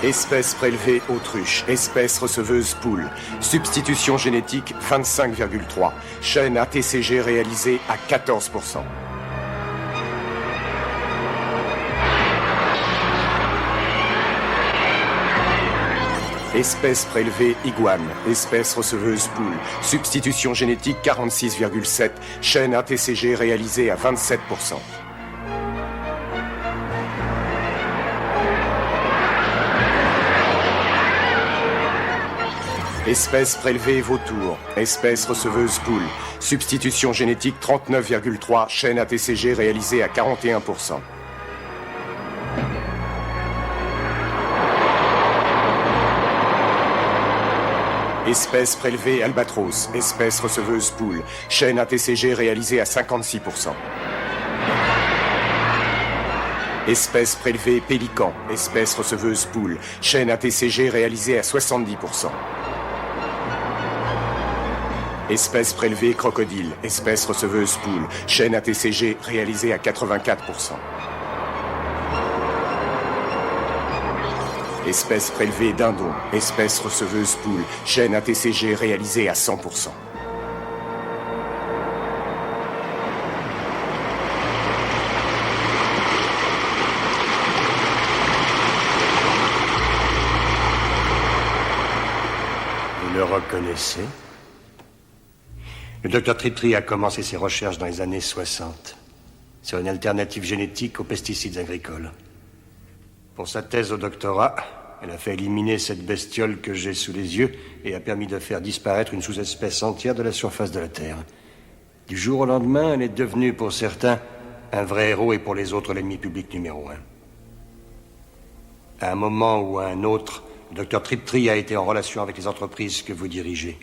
Espèce prélevée autruche, espèce receveuse poule. Substitution génétique 25,3. Chaîne ATCG réalisée à 14%. Espèce prélevée iguane, espèce receveuse poule. Substitution génétique 46,7. Chaîne ATCG réalisée à 27%. Espèce prélevée vautour, espèce receveuse poule. Substitution génétique 39,3, chaîne ATCG réalisée à 41%. Espèce prélevée albatros, espèce receveuse poule. Chaîne ATCG réalisée à 56%. Espèce prélevée pélican, espèce receveuse poule. Chaîne ATCG réalisée à 70%. Espèce prélevée crocodile, espèce receveuse poule, chaîne ATCG réalisée à 84%. Espèce prélevée dindon, espèce receveuse poule, chaîne ATCG réalisée à 100%. Vous le reconnaissez ? Le docteur Triptree a commencé ses recherches dans les années 60 sur une alternative génétique aux pesticides agricoles. Pour sa thèse au doctorat, elle a fait éliminer cette bestiole que j'ai sous les yeux et a permis de faire disparaître une sous-espèce entière de la surface de la Terre. Du jour au lendemain, elle est devenue pour certains un vrai héros et pour les autres l'ennemi public numéro 1. À un moment ou à un autre, le docteur Triptree a été en relation avec les entreprises que vous dirigez.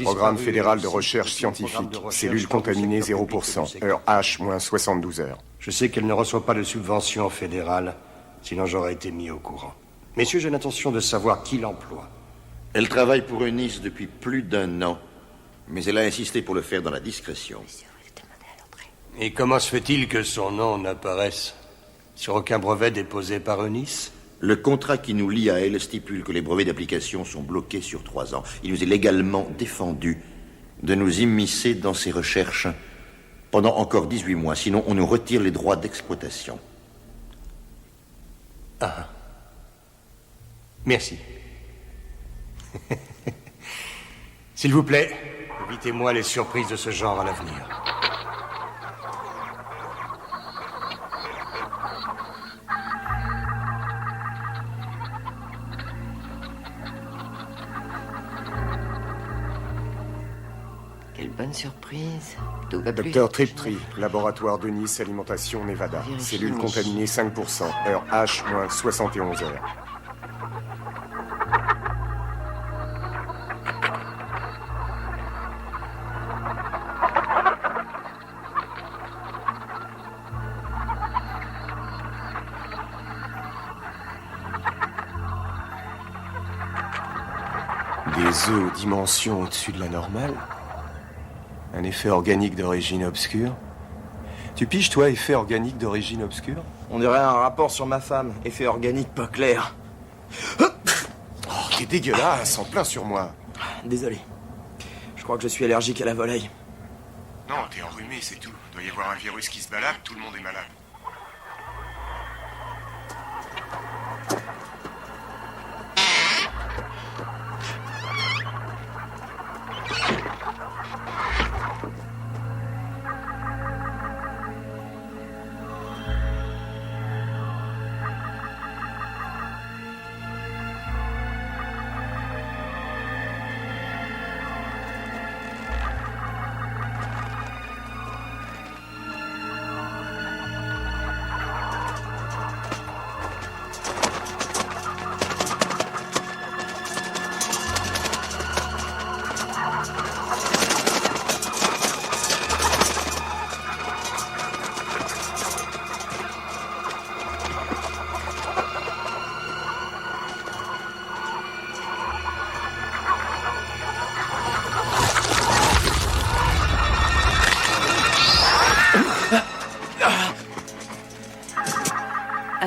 Programme fédéral de recherche scientifique, cellule contaminée 0%, heure H moins 72 heures. Je sais qu'elle ne reçoit pas de subvention fédérale, sinon j'aurais été mis au courant. Messieurs, j'ai l'intention de savoir qui l'emploie. Elle travaille pour Eunice depuis plus d'1 an, mais elle a insisté pour le faire dans la discrétion. Et comment se fait-il que son nom n'apparaisse sur aucun brevet déposé par Eunice ? Le contrat qui nous lie à elle stipule que les brevets d'application sont bloqués sur 3 ans. Il nous est légalement défendu de nous immiscer dans ces recherches pendant encore 18 mois. Sinon, on nous retire les droits d'exploitation. Ah. Merci. S'il vous plaît, évitez-moi les surprises de ce genre à l'avenir. Quelle bonne surprise. Tout va plus Docteur Triptree, laboratoire de Nice, alimentation Nevada. Cellule contaminée 5%, heure H moins 71 heures. Des œufs aux dimensions au-dessus de la normale. Un effet organique d'origine obscure. Tu piges, toi, effet organique d'origine obscure? On dirait un rapport sur ma femme. Effet organique pas clair. Oh, t'es dégueulasse, en plein sur moi. Désolé. Je crois que je suis allergique à la volaille. Non, t'es enrhumé, c'est tout. Il doit y avoir un virus qui se balade, tout le monde est malade.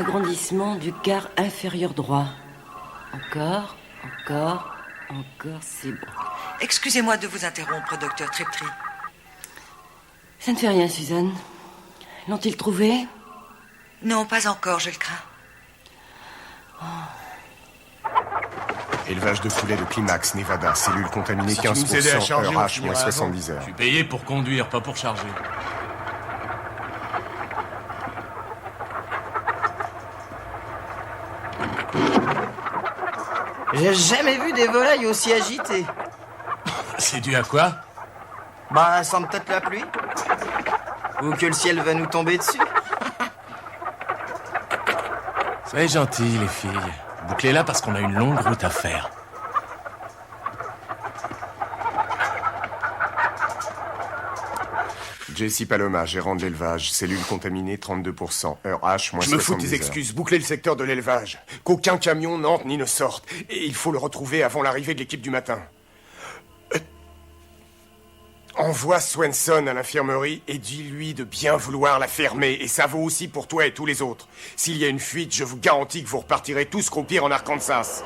Agrandissement du quart inférieur droit. Encore, c'est bon. Excusez-moi de vous interrompre, docteur Triptree. Ça ne fait rien, Suzanne. L'ont-ils trouvé? Non, pas encore, je le crains. Élevage de poulet de Climax, Nevada. Cellule contaminée Si tu nous aidais à 15%, charger, heure on H, finira moins avant. 70 heures. Je suis payé pour conduire, pas pour charger. J'ai jamais vu des volailles aussi agitées. C'est dû à quoi? Bah, sans peut-être la pluie. Ou que le ciel va nous tomber dessus. Soyez gentils, les filles. Bouclez-la parce qu'on a une longue route à faire. Jesse Paloma, gérant de l'élevage. Cellule contaminée, 32%, heure H, moins 70 Je me fous de tes heures. excuses. Bouclez le secteur de l'élevage. Qu'aucun camion n'entre ni ne sorte. Et il faut le retrouver avant l'arrivée de l'équipe du matin. Envoie Swenson à l'infirmerie et dis-lui de bien vouloir la fermer. Et ça vaut aussi pour toi et tous les autres. S'il y a une fuite, je vous garantis que vous repartirez tous croupir en Arkansas.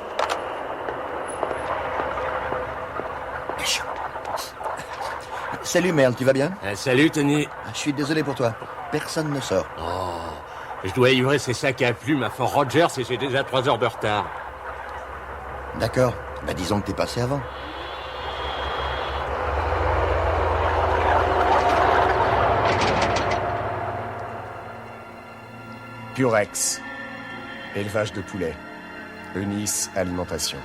Salut Merle, tu vas bien? Salut Tony. Je suis désolé pour toi. Personne ne sort. Oh, je dois livrer ces sacs à plumes à Fort Rogers et j'ai déjà 3 heures de retard. D'accord. Bah disons que t'es passé avant. Purex. Élevage de poulet. Eunice, alimentation.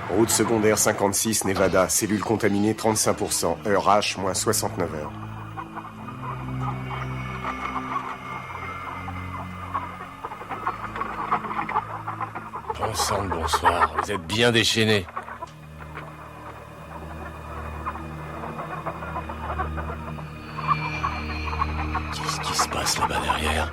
Route secondaire 56, Nevada. Cellule contaminée, 35%, heure H, moins 69 heures. Bon sang de bonsoir, vous êtes bien déchaînés. Qu'est-ce qui se passe là-bas derrière?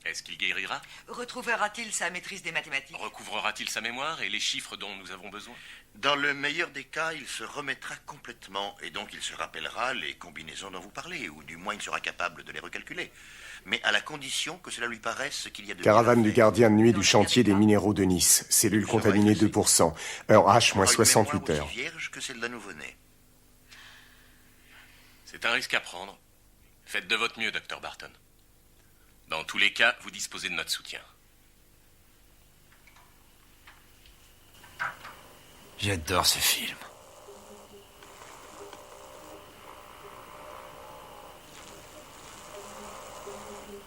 Est-ce qu'il guérira? Retrouvera-t-il sa maîtrise des mathématiques? Recouvrera-t-il sa mémoire et les chiffres dont nous avons besoin? Dans le meilleur des cas, il se remettra complètement et donc il se rappellera les combinaisons dont vous parlez, ou du moins il sera capable de les recalculer. Mais à la condition que cela lui paraisse qu'il y a de... Caravane du gardien de nuit du chantier des minéraux de Nice. Cellule contaminée, 2%, heure H, moins 68 heures. Aussi vierge que celle d'un nouveau-né. C'est un risque à prendre. Faites de votre mieux, Dr. Barton. Dans tous les cas, vous disposez de notre soutien. J'adore ce film.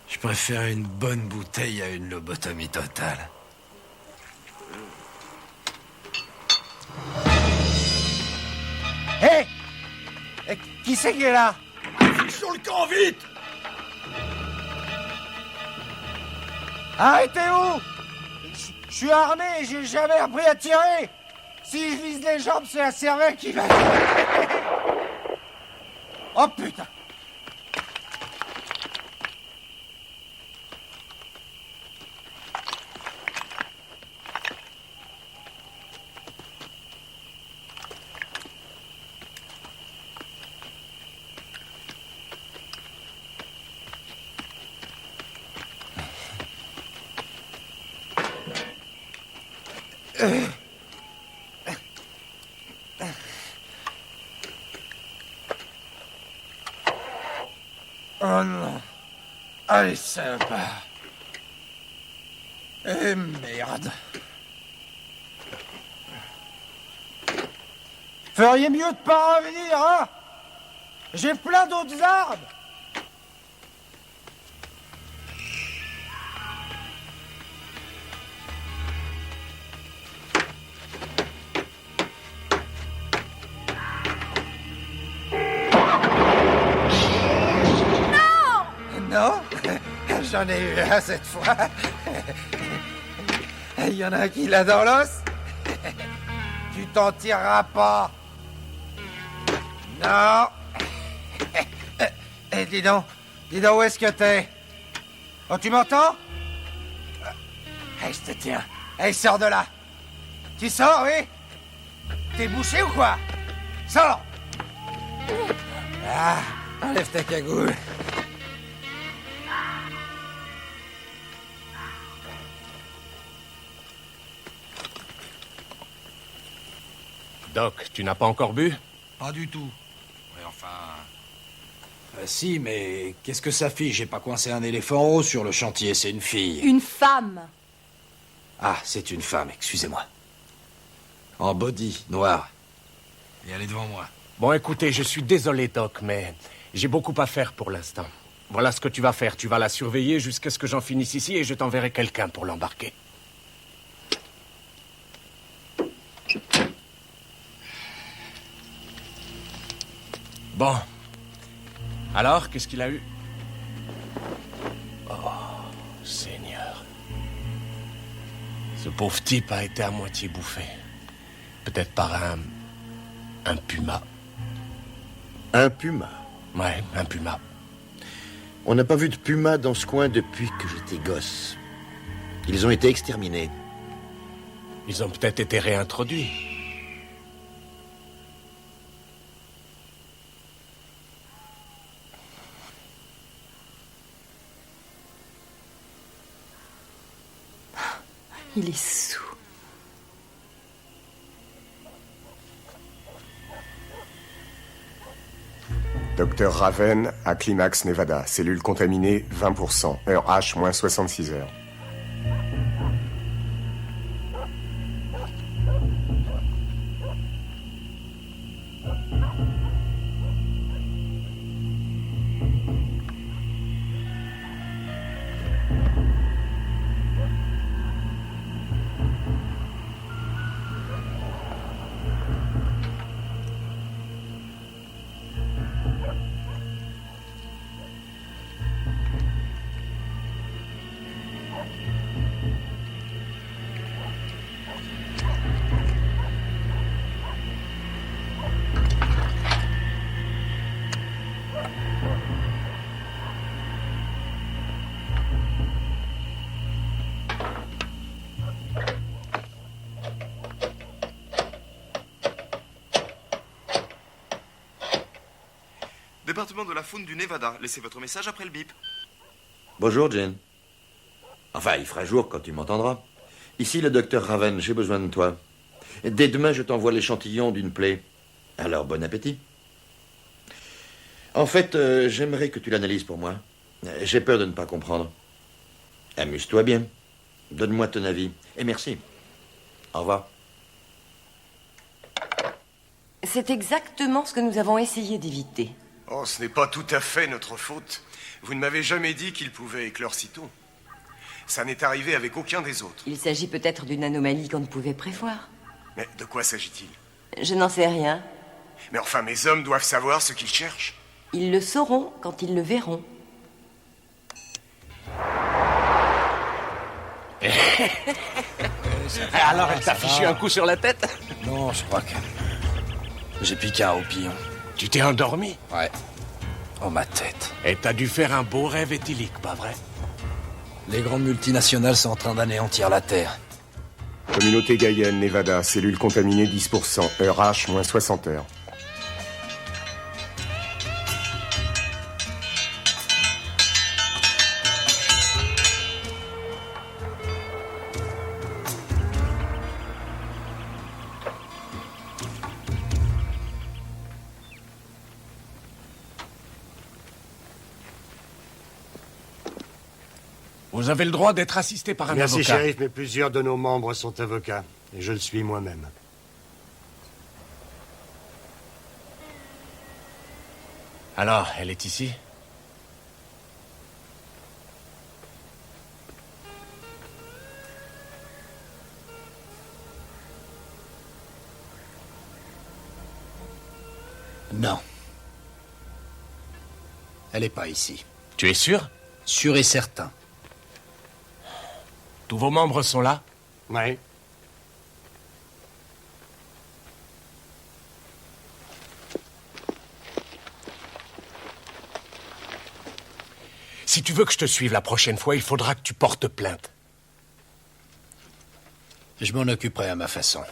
Je préfère une bonne bouteille à une lobotomie totale. Hé! Qui c'est qui est là? Sur le camp, vite! Arrêtez-vous! Je suis armé et j'ai jamais appris à tirer! Si je vise les jambes, c'est la cervelle qui va... Oh putain! Oh non. Allez, sympa. Eh merde. Feriez mieux de pas revenir, hein? J'ai plein d'autres armes. Non, j'en ai eu un cette fois. Il y en a un qui l'a dans l'os. Tu t'en tireras pas. Non. Dis donc où est-ce que t'es? Oh, tu m'entends? Je te tiens. Sors de là. Tu sors, oui? T'es bouché ou quoi? Sors. Ah, enlève ta cagoule. Doc, tu n'as pas encore bu? Pas du tout. Ouais, enfin... si, mais qu'est-ce que ça fait? J'ai pas coincé un éléphant rose sur le chantier, c'est une fille. Une femme. Ah, c'est une femme, excusez-moi. En body, noir. Et elle est devant moi. Bon, écoutez, je suis désolé, Doc, mais j'ai beaucoup à faire pour l'instant. Voilà ce que tu vas faire. Tu vas la surveiller jusqu'à ce que j'en finisse ici et je t'enverrai quelqu'un pour l'embarquer. Bon. Alors, qu'est-ce qu'il a eu? Oh, Seigneur. Ce pauvre type a été à moitié bouffé. Peut-être par un puma. Un puma? Ouais, un puma. On n'a pas vu de puma dans ce coin depuis que j'étais gosse. Ils ont été exterminés. Ils ont peut-être été réintroduits. Il est saoul. Docteur Raven à Climax, Nevada. Cellule contaminée, 20%. Heure H, moins 66 heures. Département de la faune du Nevada. Laissez votre message après le bip. Bonjour, Jane. Enfin, il fera jour quand tu m'entendras. Ici, le docteur Raven, j'ai besoin de toi. Dès demain, je t'envoie l'échantillon d'une plaie. Alors, bon appétit. En fait, j'aimerais que tu l'analyses pour moi. J'ai peur de ne pas comprendre. Amuse-toi bien. Donne-moi ton avis. Et merci. Au revoir. C'est exactement ce que nous avons essayé d'éviter. Oh, ce n'est pas tout à fait notre faute. Vous ne m'avez jamais dit qu'il pouvait éclore si tôt. Ça n'est arrivé avec aucun des autres. Il s'agit peut-être d'une anomalie qu'on ne pouvait prévoir. Mais de quoi s'agit-il? Je n'en sais rien. Mais enfin, mes hommes doivent savoir ce qu'ils cherchent. Ils le sauront quand ils le verront. Alors, elle t'a fichu un coup sur la tête? Non, je crois que... j'ai piqué un roupillon. Tu t'es endormi? Ouais. Oh, ma tête. Et t'as dû faire un beau rêve éthylique, pas vrai? Les grandes multinationales sont en train d'anéantir la Terre. Communauté Guyenne, Nevada. Cellule contaminée, 10%. Heure H, moins 60 heures. Vous avez le droit d'être assisté par un avocat. Merci, shérif, mais plusieurs de nos membres sont avocats. Et je le suis moi-même. Alors, elle est ici? Non. Elle est pas ici. Tu es sûr? Sûr et certain. Tous vos membres sont là? Ouais. Si tu veux que je te suive la prochaine fois, il faudra que tu portes plainte. Je m'en occuperai à ma façon.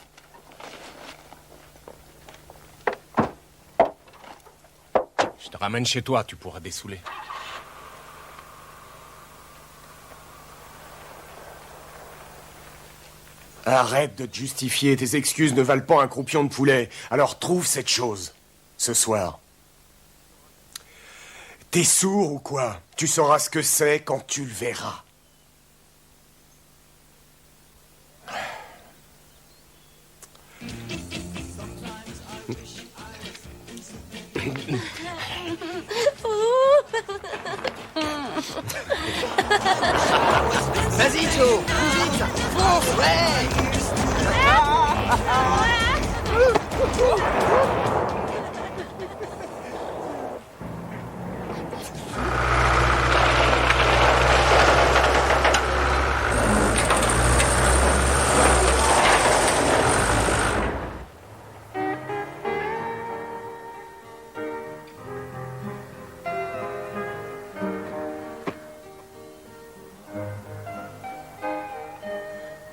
Je te ramène chez toi, tu pourras dessouler. Arrête de te justifier, tes excuses ne valent pas un croupion de poulet. Alors trouve cette chose, ce soir. T'es sourd ou quoi? Tu sauras ce que c'est quand tu le verras. Vas-y, Joe. Vite. Fonce, ouais.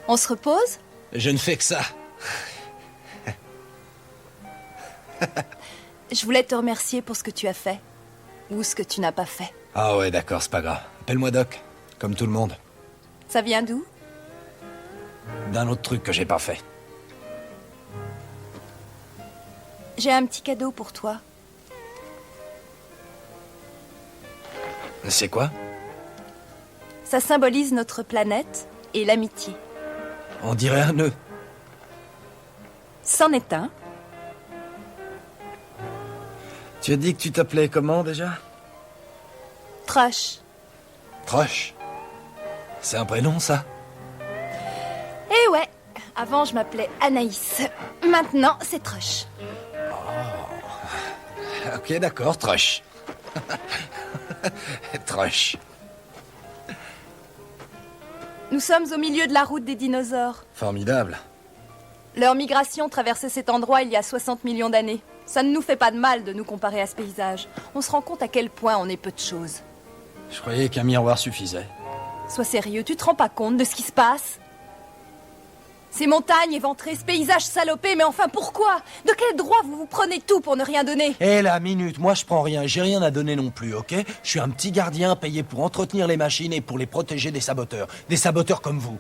On se repose? Je ne fais que ça. Je voulais te remercier pour ce que tu as fait. Ou ce que tu n'as pas fait. Ah ouais, d'accord, c'est pas grave. Appelle-moi Doc, comme tout le monde. Ça vient d'où? D'un autre truc que j'ai pas fait. J'ai un petit cadeau pour toi. C'est quoi? Ça symbolise notre planète et l'amitié. On dirait un nœud. C'en est un. Tu as dit que tu t'appelais comment déjà? Trush. Trush? C'est un prénom, ça? Eh ouais, avant je m'appelais Anaïs. Maintenant, c'est Trush. Ok, d'accord, Trush. Trush. Nous sommes au milieu de la route des dinosaures. Formidable. Leur migration traversait cet endroit il y a 60 millions d'années. Ça ne nous fait pas de mal de nous comparer à ce paysage. On se rend compte à quel point on est peu de choses. Je croyais qu'un miroir suffisait. Sois sérieux, tu te rends pas compte de ce qui se passe? Ces montagnes éventrées, ce paysage salopé, mais enfin pourquoi? De quel droit vous vous prenez tout pour ne rien donner? Hé, la minute, moi je prends rien, j'ai rien à donner non plus, ok? Je suis un petit gardien payé pour entretenir les machines et pour les protéger des saboteurs comme vous.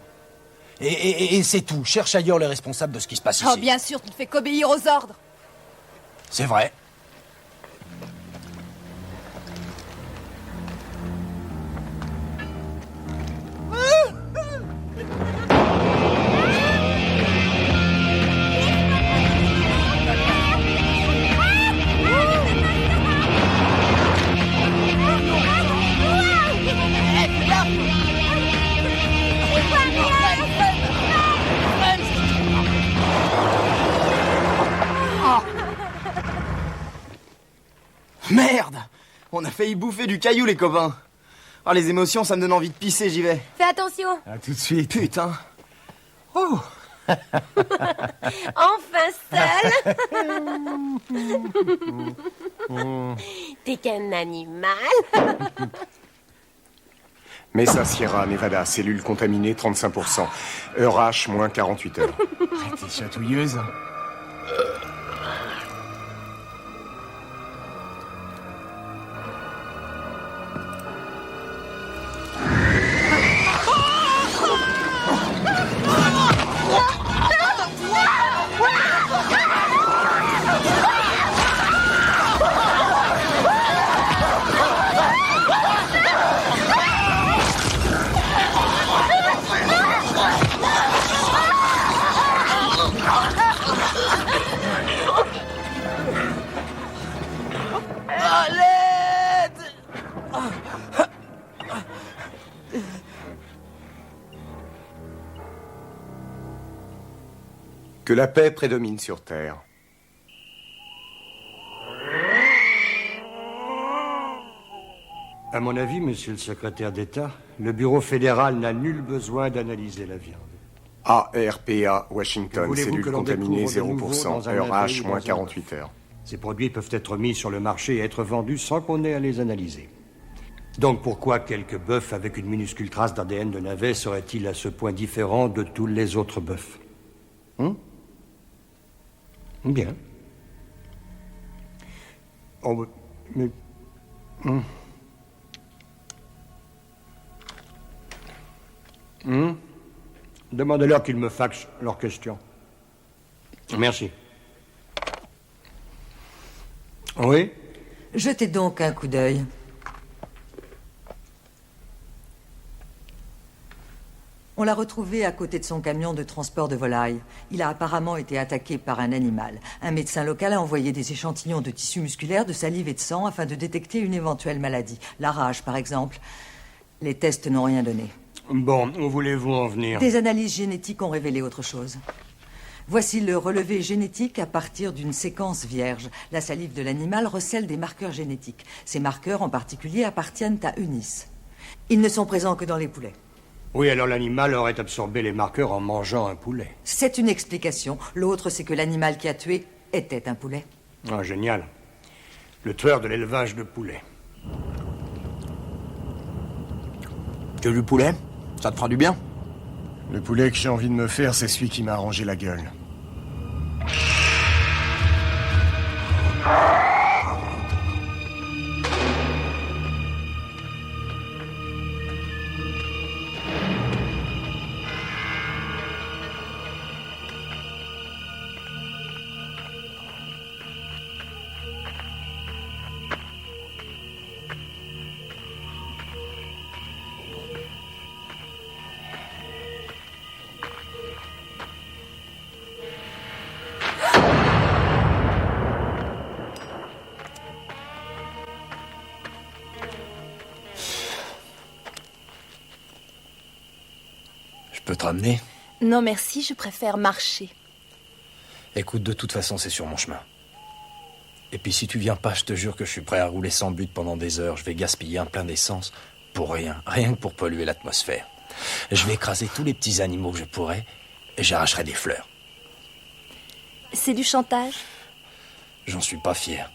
Et c'est tout, cherche ailleurs les responsables de ce qui se passe ici. Oh bien sûr, tu ne fais qu'obéir aux ordres. C'est vrai. Merde! On a failli bouffer du caillou, les copains. Oh, les émotions, ça me donne envie de pisser, j'y vais. Fais attention. À tout de suite. Putain. Oh! Enfin seul. T'es qu'un animal. Mesa Sierra, Nevada, cellule contaminée 35%. Heure H, moins 48 heures. T'es chatouilleuse. Que la paix prédomine sur Terre. À mon avis, monsieur le secrétaire d'État, le bureau fédéral n'a nul besoin d'analyser la viande. ARPA, Washington, Voulez-vous cellule que l'on contaminée découvre de nouveau 0%, dans un heure navire H, ou moins dans un 48 heures. Ces produits peuvent être mis sur le marché et être vendus sans qu'on ait à les analyser. Donc pourquoi quelques bœufs avec une minuscule trace d'ADN de navet seraient-ils à ce point différents de tous les autres bœufs? Bien. Oh, mais... Demandez-leur qu'ils me faxent leurs questions. Merci. Oui? Jetez donc un coup d'œil. On l'a retrouvé à côté de son camion de transport de volailles. Il a apparemment été attaqué par un animal. Un médecin local a envoyé des échantillons de tissu musculaire, de salive et de sang afin de détecter une éventuelle maladie. La rage, par exemple. Les tests n'ont rien donné. Bon, où voulez-vous en venir? Des analyses génétiques ont révélé autre chose. Voici le relevé génétique à partir d'une séquence vierge. La salive de l'animal recèle des marqueurs génétiques. Ces marqueurs, en particulier, appartiennent à Eunice. Ils ne sont présents que dans les poulets. Oui, alors l'animal aurait absorbé les marqueurs en mangeant un poulet. C'est une explication. L'autre, c'est que l'animal qui a tué était un poulet. Ah, génial. Le tueur de l'élevage de poulets. Que du poulet? Ça te fera du bien? Le poulet que j'ai envie de me faire, c'est celui qui m'a arrangé la gueule. Je peux te ramener? Non merci, je préfère marcher. Écoute, de toute façon, c'est sur mon chemin. Et puis si tu viens pas, je te jure que je suis prêt à rouler sans but pendant des heures. Je vais gaspiller un plein d'essence pour rien, rien que pour polluer l'atmosphère. Je vais écraser tous les petits animaux que je pourrai et j'arracherai des fleurs. C'est du chantage? J'en suis pas fier.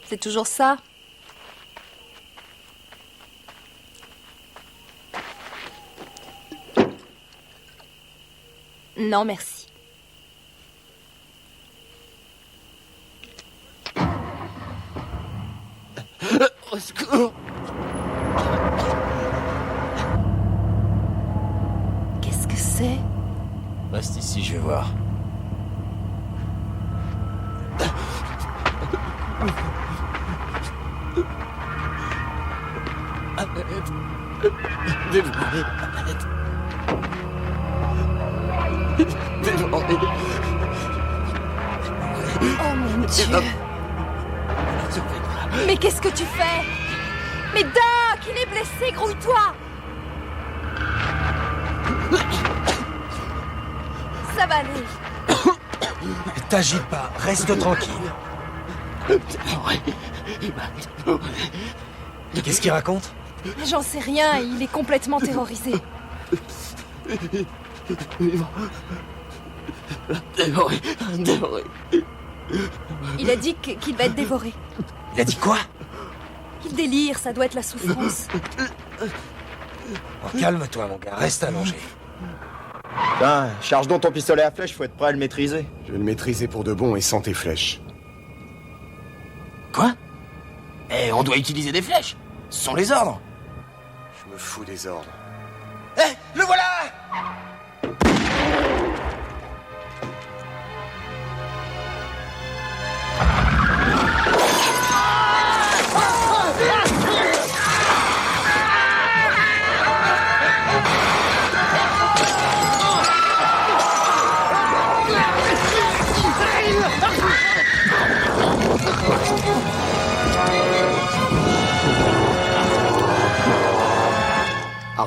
C'est toujours ça? Non, merci. Au secours! Qu'est-ce que c'est? Reste ici, je vais voir. Arrête! Dévoré! Arrête! Dévoré! Oh mon Dieu! Mais qu'est-ce que tu fais? Mais Doc, il est blessé, grouille-toi! Ça va aller. T'agite pas, reste tranquille. Qu'est-ce qu'il raconte? J'en sais rien, il est complètement terrorisé. Dévoré, dévoré. Il a dit qu'il va être dévoré. Il a dit quoi? Il délire, ça doit être la souffrance. Oh, calme-toi, mon gars, reste allongé. Tiens, charge donc ton pistolet à flèche, faut être prêt à le maîtriser. Je vais le maîtriser pour de bon et sans tes flèches. Quoi? Eh, on doit utiliser des flèches. Ce sont les ordres. Je me fous des ordres. Eh, le voilà!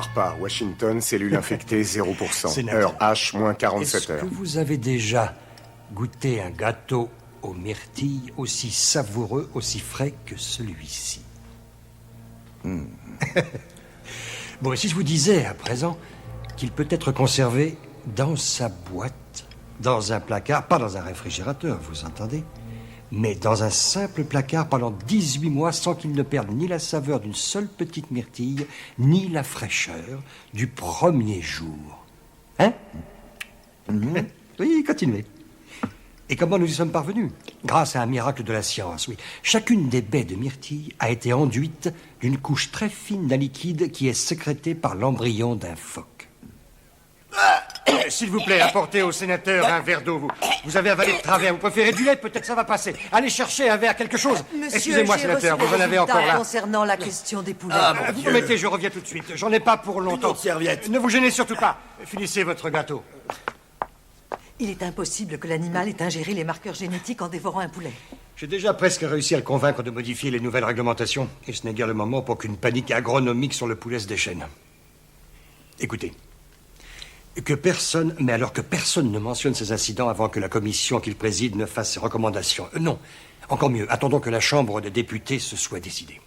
ARPA, Washington, cellule infectée 0%. Sénateur. Heure H, moins 47 Est-ce heures. que vous avez déjà goûté un gâteau aux myrtilles aussi savoureux, aussi frais que celui-ci? Bon, et si je vous disais à présent qu'il peut être conservé dans sa boîte, dans un placard, pas dans un réfrigérateur, vous entendez, mais dans un simple placard pendant 18 mois sans qu'il ne perde ni la saveur d'une seule petite myrtille, ni la fraîcheur du premier jour. Hein? Oui, continuez. Et comment nous y sommes parvenus? Grâce à un miracle de la science, oui. Chacune des baies de myrtille a été enduite d'une couche très fine d'un liquide qui est sécrété par l'embryon d'un phoque. S'il vous plaît, apportez au sénateur un verre d'eau. Vous avez avalé de travers. Vous préférez du lait? Peut-être ça va passer. Allez chercher un verre, quelque chose. Monsieur, Excusez-moi, j'ai sénateur, reçu vous en les avez encore résultats là. concernant la question des poulets. Vous vous mettez, je reviens tout de suite. J'en ai pas pour longtemps. Ne vous gênez surtout pas. Finissez votre gâteau. Il est impossible que l'animal ait ingéré les marqueurs génétiques en dévorant un poulet. J'ai déjà presque réussi à le convaincre de modifier les nouvelles réglementations. Et ce n'est guère le moment pour qu'une panique agronomique sur le poulet se déchaîne. Écoutez. Que personne, mais alors que personne ne mentionne ces incidents avant que la commission qu'il préside ne fasse ses recommandations. Non. Encore mieux, attendons que la Chambre des députés se soit décidée.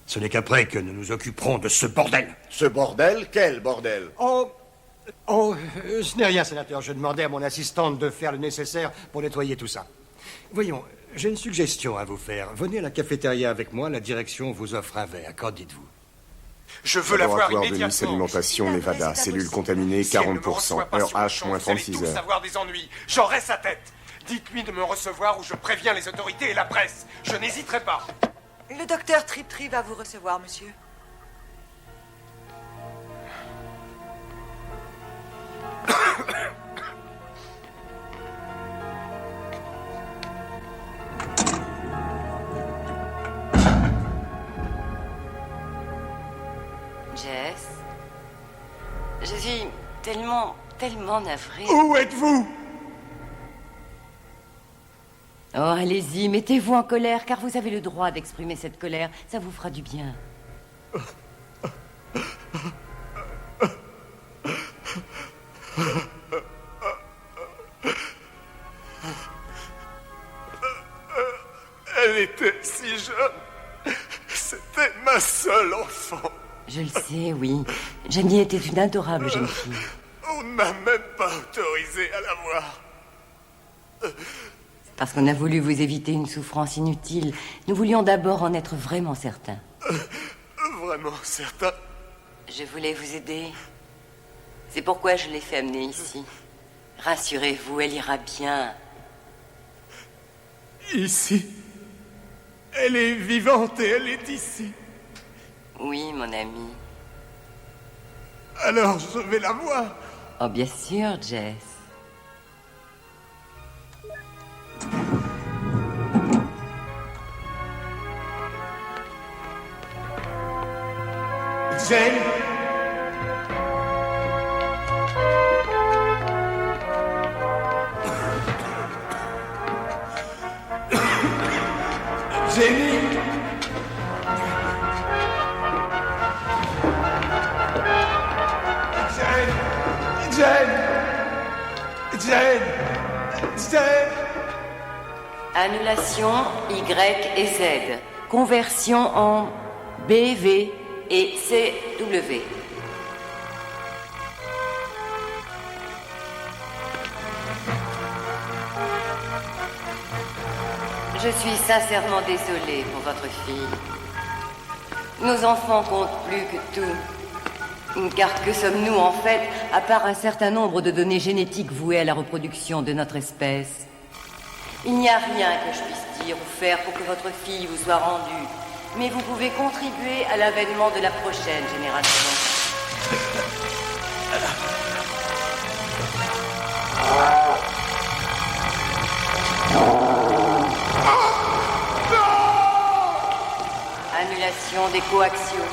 Ce n'est qu'après que nous nous occuperons de ce bordel. Ce bordel? Quel bordel? Ce n'est rien, sénateur. Je demandais à mon assistante de faire le nécessaire pour nettoyer tout ça. Voyons, j'ai une suggestion à vous faire. Venez à la cafétéria avec moi, la direction vous offre un verre. Qu'en dites-vous? Je veux la voir Laboratoire de immédiatement. Nice Alimentation, Nevada, cellule contaminée, Si elle ne me 40%, reçoit pas heure sur le H, champ, moins vous allez 36 tous heures. avoir des ennuis. J'aurai sa tête. Dites-lui de me recevoir ou je préviens les autorités et la presse. Je n'hésiterai pas. Le docteur Triptree va vous recevoir, monsieur. Jess, je suis tellement navrée. Où êtes-vous? Oh, allez-y, mettez-vous en colère, car vous avez le droit d'exprimer cette colère. Ça vous fera du bien. Elle était si jeune. C'était ma seule enfant. Je le sais, oui. Jenny était une adorable jeune fille. On ne m'a même pas autorisé à la voir. Parce qu'on a voulu vous éviter une souffrance inutile. Nous voulions d'abord en être vraiment certains. Vraiment certain? Je voulais vous aider. C'est pourquoi je l'ai fait amener ici. Rassurez-vous, elle ira bien. Ici? Elle est vivante et elle est ici. Oui, mon ami. Alors je vais la voir. Oh, bien sûr, Jess. Jane? Jenny? Jane? Annulation Y et Z. Conversion en BV et CW. Je suis sincèrement désolée pour votre fille. Nos enfants comptent plus que tout. Car que sommes-nous en fait, à part un certain nombre de données génétiques vouées à la reproduction de notre espèce? Il n'y a rien que je puisse dire ou faire pour que votre fille vous soit rendue. Mais vous pouvez contribuer à l'avènement de la prochaine génération. Annulation des coactions.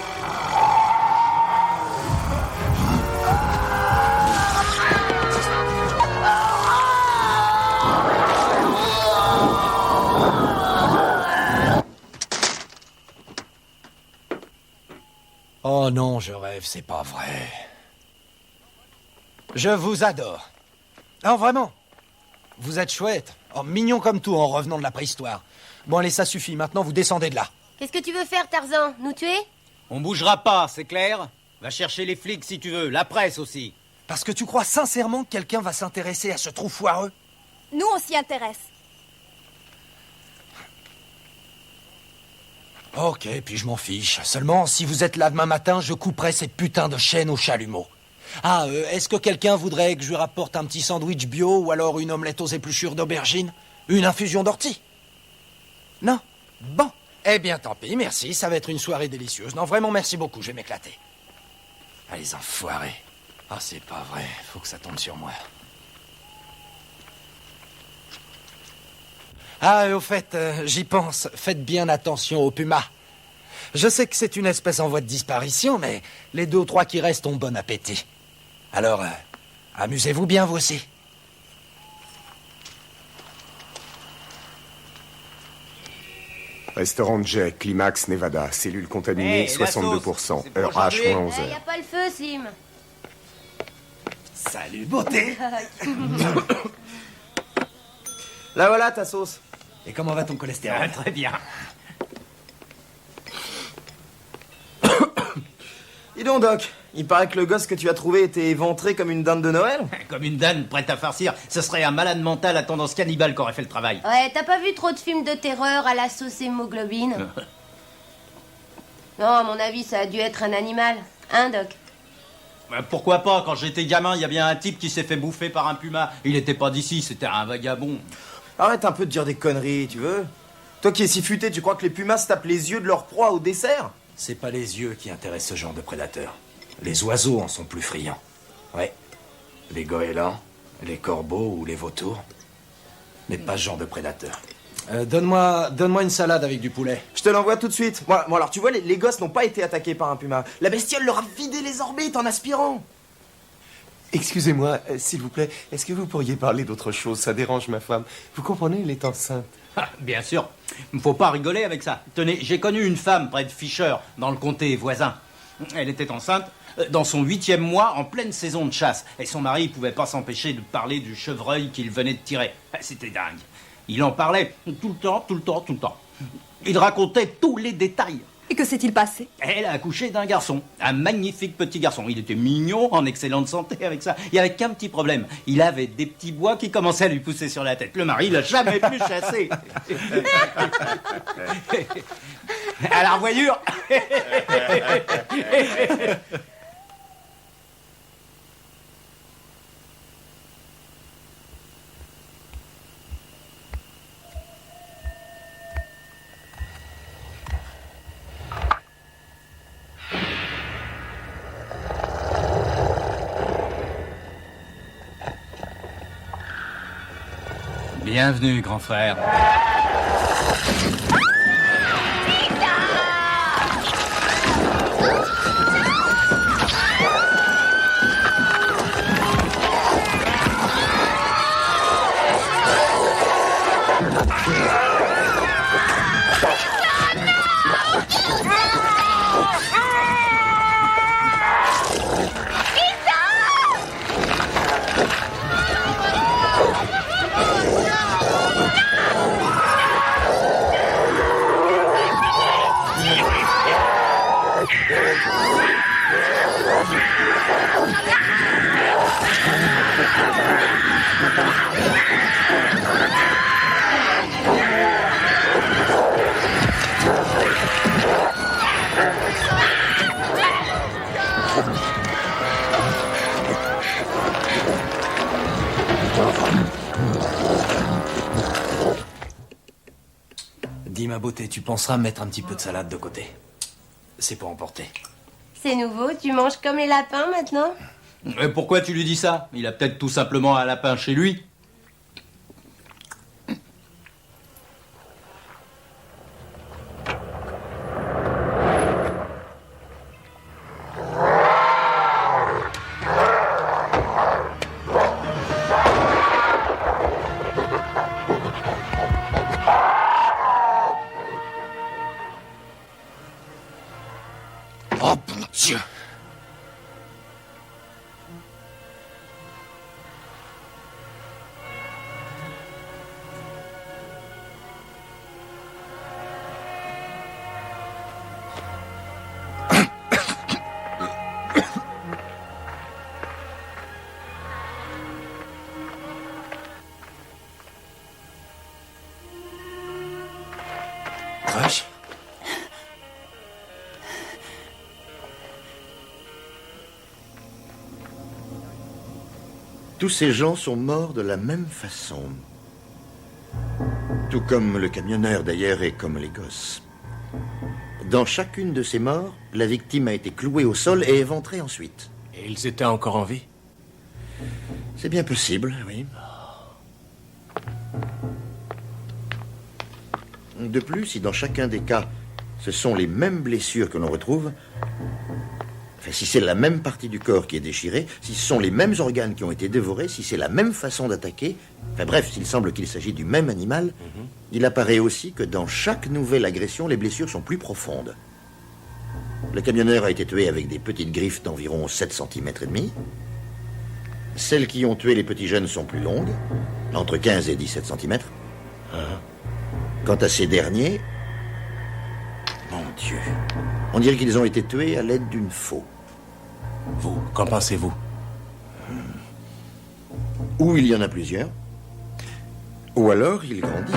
Oh Oh non, je rêve, c'est pas vrai. Je vous adore. Non, vraiment. Vous êtes chouette. Oh, mignon comme tout en revenant de la préhistoire. Bon, allez, ça suffit. Maintenant, vous descendez de là. Qu'est-ce que tu veux faire, Tarzan? Nous tuer? On bougera pas, c'est clair? Va chercher les flics si tu veux, la presse aussi. Parce que tu crois sincèrement que quelqu'un va s'intéresser à ce trou foireux? Nous, on s'y intéresse. Ok, puis je m'en fiche. Seulement, si vous êtes là demain matin, je couperai cette putain de chaîne au chalumeau. Ah, est-ce que quelqu'un voudrait que je lui rapporte un petit sandwich bio ou alors une omelette aux épluchures d'aubergine? Une infusion d'ortie? Non? Bon. Eh bien, tant pis, merci. Ça va être une soirée délicieuse. Non, vraiment, merci beaucoup. Je vais m'éclater. Ah, les enfoirés. Ah, c'est pas vrai. Faut que ça tombe sur moi. Ah, au fait, j'y pense. Faites bien attention aux pumas. Je sais que c'est une espèce en voie de disparition, mais les 2 ou 3 qui restent ont bon appétit. Alors, amusez-vous bien, vous aussi. Restaurant Jack, Climax, Nevada. Cellule contaminée, 62%. Heure H, moins 11 Y a heures. pas le feu, Slim. Salut, beauté. Là voilà ta sauce. Et comment va ton cholestérol? Très bien. Dis donc, Doc, il paraît que le gosse que tu as trouvé était éventré comme une dinde de Noël. Comme une dinde prête à farcir, ce serait un malade mental à tendance cannibale qui aurait fait le travail. Ouais, t'as pas vu trop de films de terreur à la sauce hémoglobine? Non, à mon avis, ça a dû être un animal. Hein, Doc? Pourquoi pas? Quand j'étais gamin, il y a bien un type qui s'est fait bouffer par un puma. Il était pas d'ici, c'était un vagabond. Arrête un peu de dire des conneries, tu veux? Toi qui es si futé, tu crois que les pumas se tapent les yeux de leur proie au dessert? C'est pas les yeux qui intéressent ce genre de prédateurs. Les oiseaux en sont plus friands. Ouais. Les goélands, les corbeaux ou les vautours. Mais pas ce genre de prédateurs. Donne-moi une salade avec du poulet. Je te l'envoie tout de suite. Bon, alors tu vois, les gosses n'ont pas été attaqués par un puma. La bestiole leur a vidé les orbites en aspirant. Excusez-moi, s'il vous plaît, est-ce que vous pourriez parler d'autre chose? Ça dérange ma femme. Vous comprenez, elle est enceinte. Ah, bien sûr. Faut pas rigoler avec ça. Tenez, j'ai connu une femme près de Fisher, dans le comté voisin. Elle était enceinte dans son 8e mois, en pleine saison de chasse. Et son mari pouvait pas s'empêcher de parler du chevreuil qu'il venait de tirer. C'était dingue. Il en parlait tout le temps. Il racontait tous les détails. Et que s'est-il passé? Elle a accouché d'un garçon, un magnifique petit garçon. Il était mignon, en excellente santé avec ça. Il n'y avait qu'un petit problème. Il avait des petits bois qui commençaient à lui pousser sur la tête. Le mari l'a jamais pu chasser. À la revoyure. Bienvenue, grand frère. Dis ma beauté, tu penseras mettre un petit peu de salade de côté. C'est pour emporter. C'est nouveau, tu manges comme les lapins maintenant? Et pourquoi tu lui dis ça? Il a peut-être tout simplement un lapin chez lui. Oh, bon Dieu! Rush? Tous ces gens sont morts de la même façon. Tout comme le camionneur d'ailleurs et comme les gosses. Dans chacune de ces morts, la victime a été clouée au sol et éventrée ensuite. Et ils étaient encore en vie? C'est bien possible, oui. De plus, si dans chacun des cas, ce sont les mêmes blessures que l'on retrouve, enfin, si c'est la même partie du corps qui est déchirée, si ce sont les mêmes organes qui ont été dévorés, si c'est la même façon d'attaquer, enfin bref, s'il semble qu'il s'agit du même animal, il apparaît aussi que dans chaque nouvelle agression, les blessures sont plus profondes. Le camionneur a été tué avec des petites griffes d'environ 7 cm et demi. Celles qui ont tué les petits jeunes sont plus longues, entre 15 et 17 cm. Quant à ces derniers, mon Dieu, on dirait qu'ils ont été tués à l'aide d'une faux. Vous, qu'en pensez-vous? Ou il y en a plusieurs, ou alors il grandit.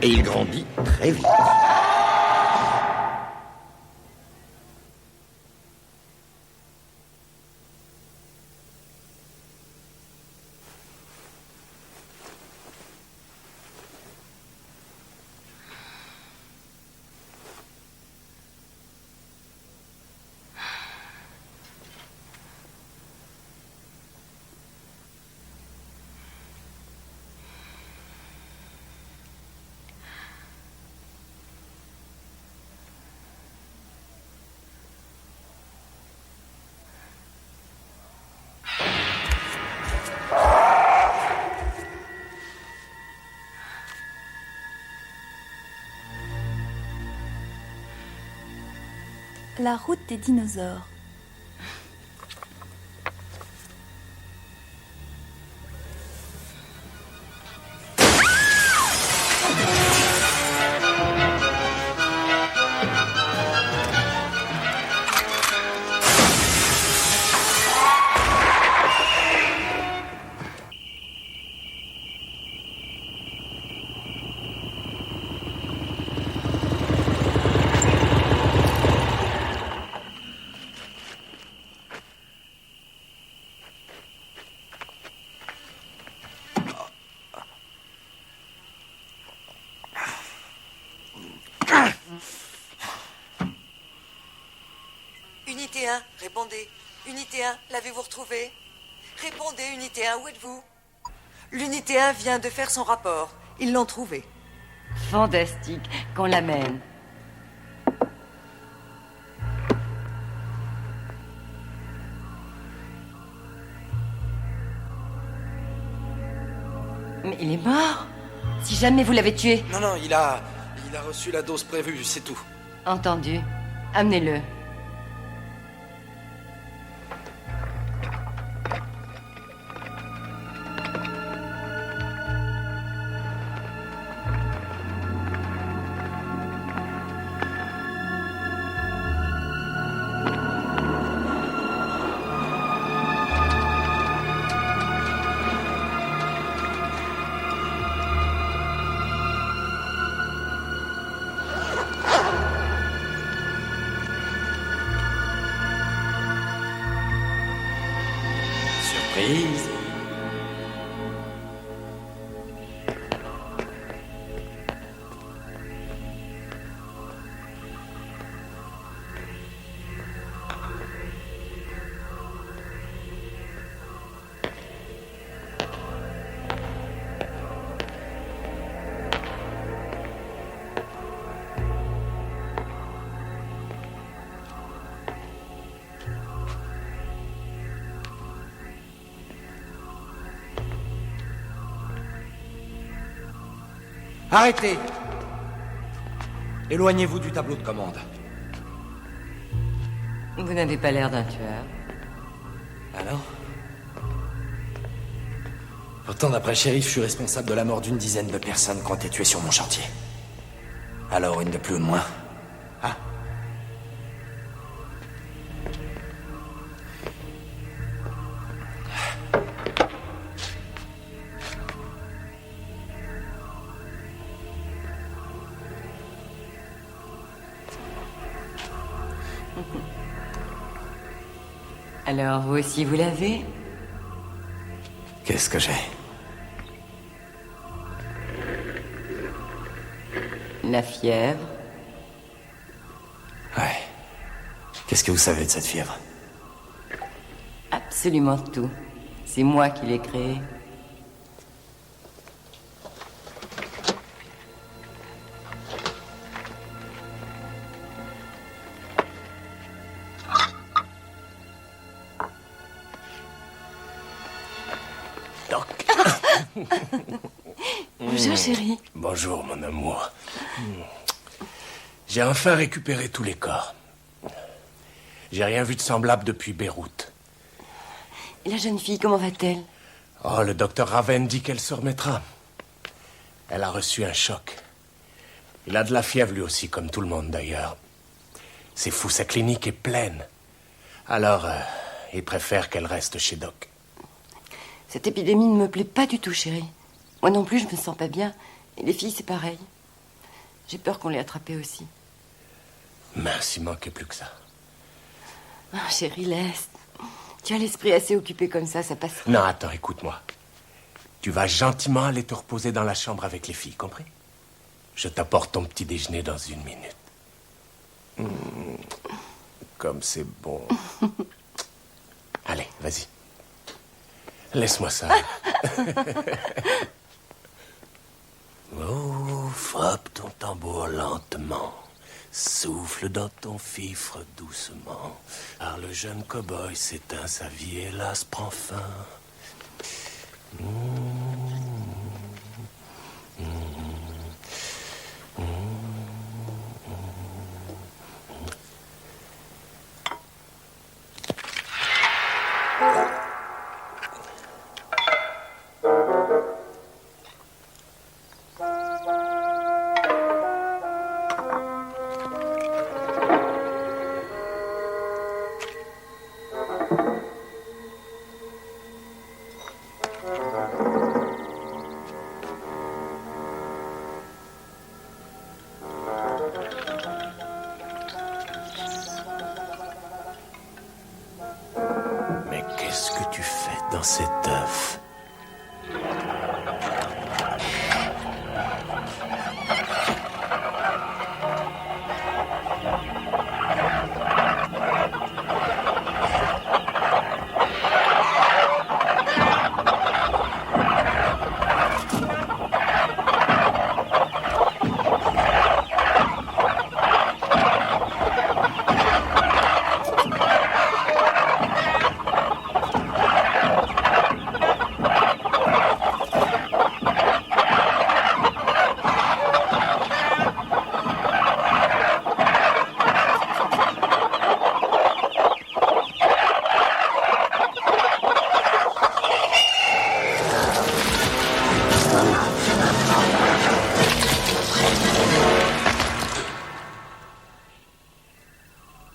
Et il grandit très vite. La route des dinosaures. Unité 1, répondez. Unité 1, l'avez-vous retrouvé? Répondez, Unité 1, où êtes-vous? L'Unité 1 vient de faire son rapport. Ils l'ont trouvé. Fantastique, qu'on l'amène. Mais il est mort. Si jamais vous l'avez tué. Non, il a reçu la dose prévue, c'est tout. Entendu. Amenez-le. Surprise. Arrêtez! Éloignez-vous du tableau de commande. Vous n'avez pas l'air d'un tueur. Alors? Pourtant, d'après le shérif, je suis responsable de la mort d'une dizaine de personnes qui ont été tuées sur mon chantier. Alors, une de plus ou de moins. Ah? Alors, vous aussi, vous l'avez? Qu'est-ce que j'ai? La fièvre. Ouais. Qu'est-ce que vous savez de cette fièvre? Absolument tout. C'est moi qui l'ai créée. Bonjour, chérie. Bonjour, mon amour. J'ai enfin récupéré tous les corps. J'ai rien vu de semblable depuis Beyrouth. Et la jeune fille, comment va-t-elle? Oh, le docteur Raven dit qu'elle se remettra. Elle a reçu un choc. Il a de la fièvre lui aussi, comme tout le monde d'ailleurs. C'est fou, sa clinique est pleine. Alors, il préfère qu'elle reste chez Doc. Cette épidémie ne me plaît pas du tout, chérie. Moi non plus, je me sens pas bien. Et les filles, c'est pareil. J'ai peur qu'on l'ait attrapée aussi. Mince, il manquait plus que ça. Ah, chérie, laisse. Tu as l'esprit assez occupé comme ça passera. Non, attends, écoute-moi. Tu vas gentiment aller te reposer dans la chambre avec les filles, compris? Je t'apporte ton petit déjeuner dans 1 minute. Comme c'est bon. Allez, vas-y. Laisse-moi ça. Oh, frappe ton tambour lentement. Souffle dans ton fifre doucement. Car le jeune cow-boy s'éteint, sa vie hélas prend fin. Qu'est-ce que tu fais dans cet œuf?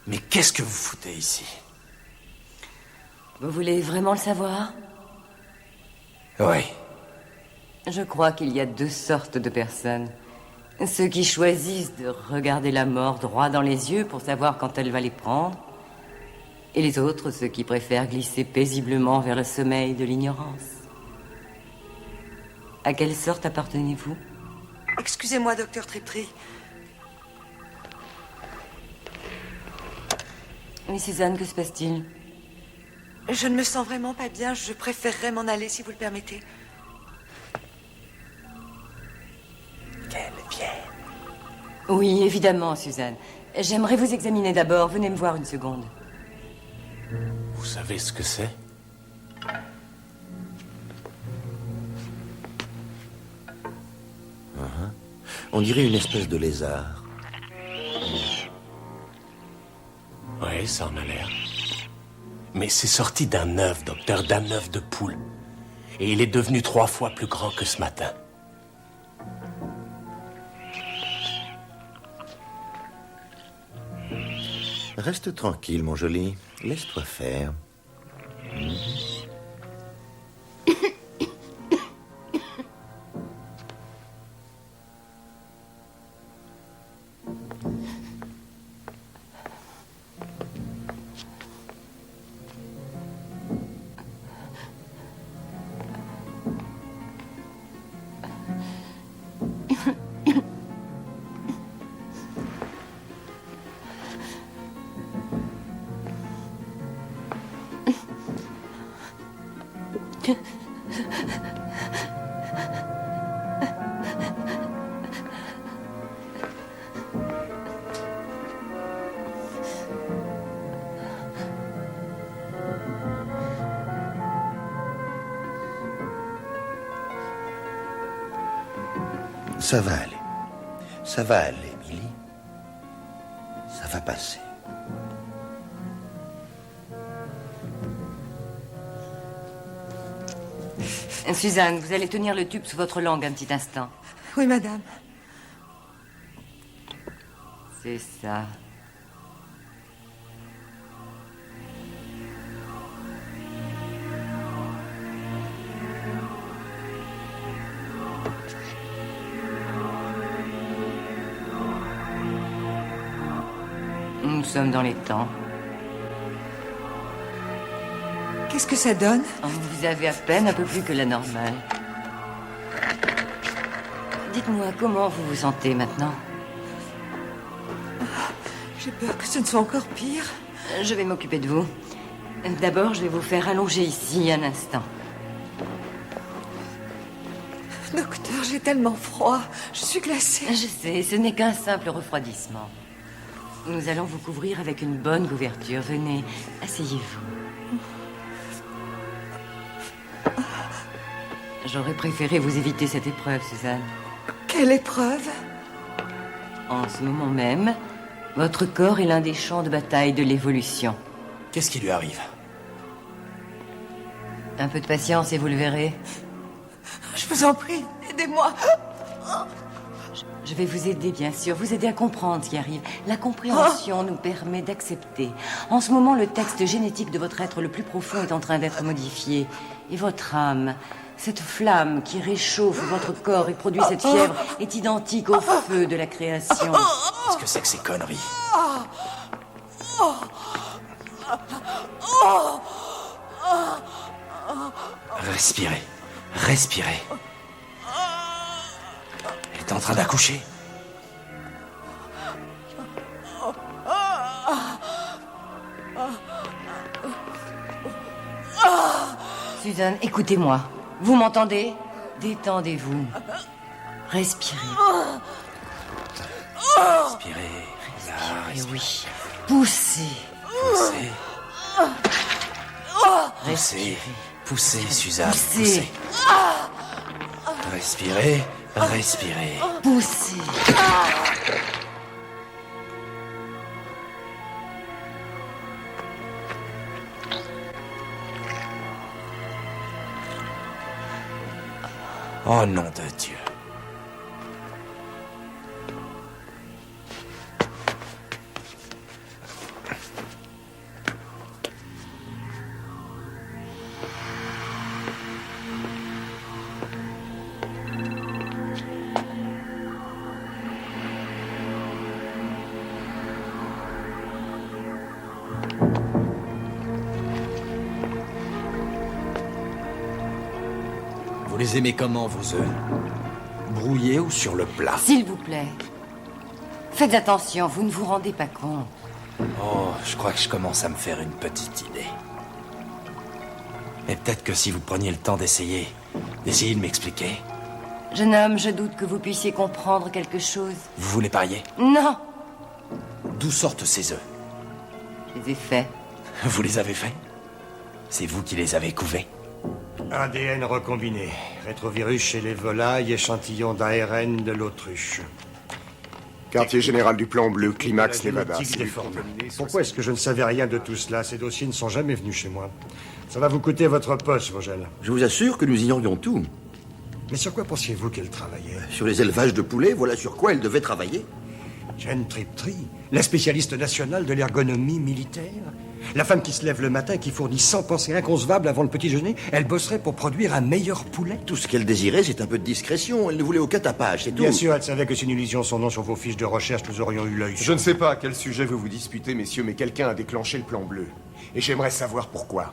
Mais qu'est-ce que vous foutez ici? Vous voulez vraiment le savoir? Oui. Je crois qu'il y a 2 sortes de personnes. Ceux qui choisissent de regarder la mort droit dans les yeux pour savoir quand elle va les prendre. Et les autres, ceux qui préfèrent glisser paisiblement vers le sommeil de l'ignorance. À quelle sorte appartenez-vous? Excusez-moi, docteur Triptree. Oui, Suzanne, que se passe-t-il? Je ne me sens vraiment pas bien. Je préférerais m'en aller, si vous le permettez. Qu'elle vienne. Oui, évidemment, Suzanne. J'aimerais vous examiner d'abord. Venez me voir 1 seconde. Vous savez ce que c'est? On dirait une espèce de lézard. Oui, ça en a l'air. Mais c'est sorti d'un œuf, docteur, d'un œuf de poule. Et il est devenu 3 fois plus grand que ce matin. Reste tranquille, mon joli. Laisse-toi faire. Ça va aller. Ça va aller, Millie. Ça va passer. Suzanne, vous allez tenir le tube sous votre langue un petit instant. Oui, madame. C'est ça. Nous sommes dans les temps. Qu'est-ce que ça donne? Vous avez à peine un peu plus que la normale. Dites-moi, comment vous vous sentez maintenant? J'ai peur que ce ne soit encore pire. Je vais m'occuper de vous. D'abord, je vais vous faire allonger ici un instant. Docteur, j'ai tellement froid. Je suis glacée. Je sais, ce n'est qu'un simple refroidissement. Nous allons vous couvrir avec une bonne couverture. Venez, asseyez-vous. J'aurais préféré vous éviter cette épreuve, Suzanne. Quelle épreuve? En ce moment même, votre corps est l'un des champs de bataille de l'évolution. Qu'est-ce qui lui arrive? Un peu de patience et vous le verrez. Je vous en prie, aidez-moi. Je vais vous aider, bien sûr, vous aider à comprendre ce qui arrive. La compréhension nous permet d'accepter. En ce moment, le texte génétique de votre être le plus profond est en train d'être modifié. Et votre âme, cette flamme qui réchauffe votre corps et produit cette fièvre, est identique au feu de la création. Qu'est-ce que c'est que ces conneries? Respirez. Respirez. Elle est en train d'accoucher. Suzanne, écoutez-moi. Vous m'entendez? Détendez-vous. Respirez. Respirez. Là, respirez. Oui. Poussez. Poussez. Poussez. Poussez, Suzanne. Poussez. Respirez. Respirez. Poussez. Oh nom de Dieu. Vous les aimez comment, vos œufs? Brouillés ou sur le plat? S'il vous plaît. Faites attention, vous ne vous rendez pas compte. Oh, je crois que je commence à me faire une petite idée. Et peut-être que si vous preniez le temps d'essayer de m'expliquer. Jeune homme, je doute que vous puissiez comprendre quelque chose. Vous voulez parier? Non. D'où sortent ces œufs? Je les ai faits. Vous les avez faits? C'est vous qui les avez couvés? ADN recombiné. Rétrovirus chez les volailles, échantillon d'ARN de l'autruche. Quartier général du plan bleu, Climax, Nevada. Pourquoi est-ce que je ne savais rien de tout cela? Ces dossiers ne sont jamais venus chez moi. Ça va vous coûter votre poste, Vogel. Je vous assure que nous ignorions tout. Mais sur quoi pensiez-vous qu'elle travaillait? Sur les élevages de poulets, voilà sur quoi elle devait travailler. Jane Triptree, la spécialiste nationale de l'ergonomie militaire. La femme qui se lève le matin et qui fournit 100 pensées inconcevables avant le petit déjeuner, elle bosserait pour produire un meilleur poulet. Tout ce qu'elle désirait, c'est un peu de discrétion. Elle ne voulait aucun tapage, c'est tout. Bien sûr, elle savait que si nous lisions son nom sur vos fiches de recherche, nous aurions eu l'œil. Je ne sais pas à quel sujet vous vous disputez, messieurs, mais quelqu'un a déclenché le plan bleu. Et j'aimerais savoir pourquoi.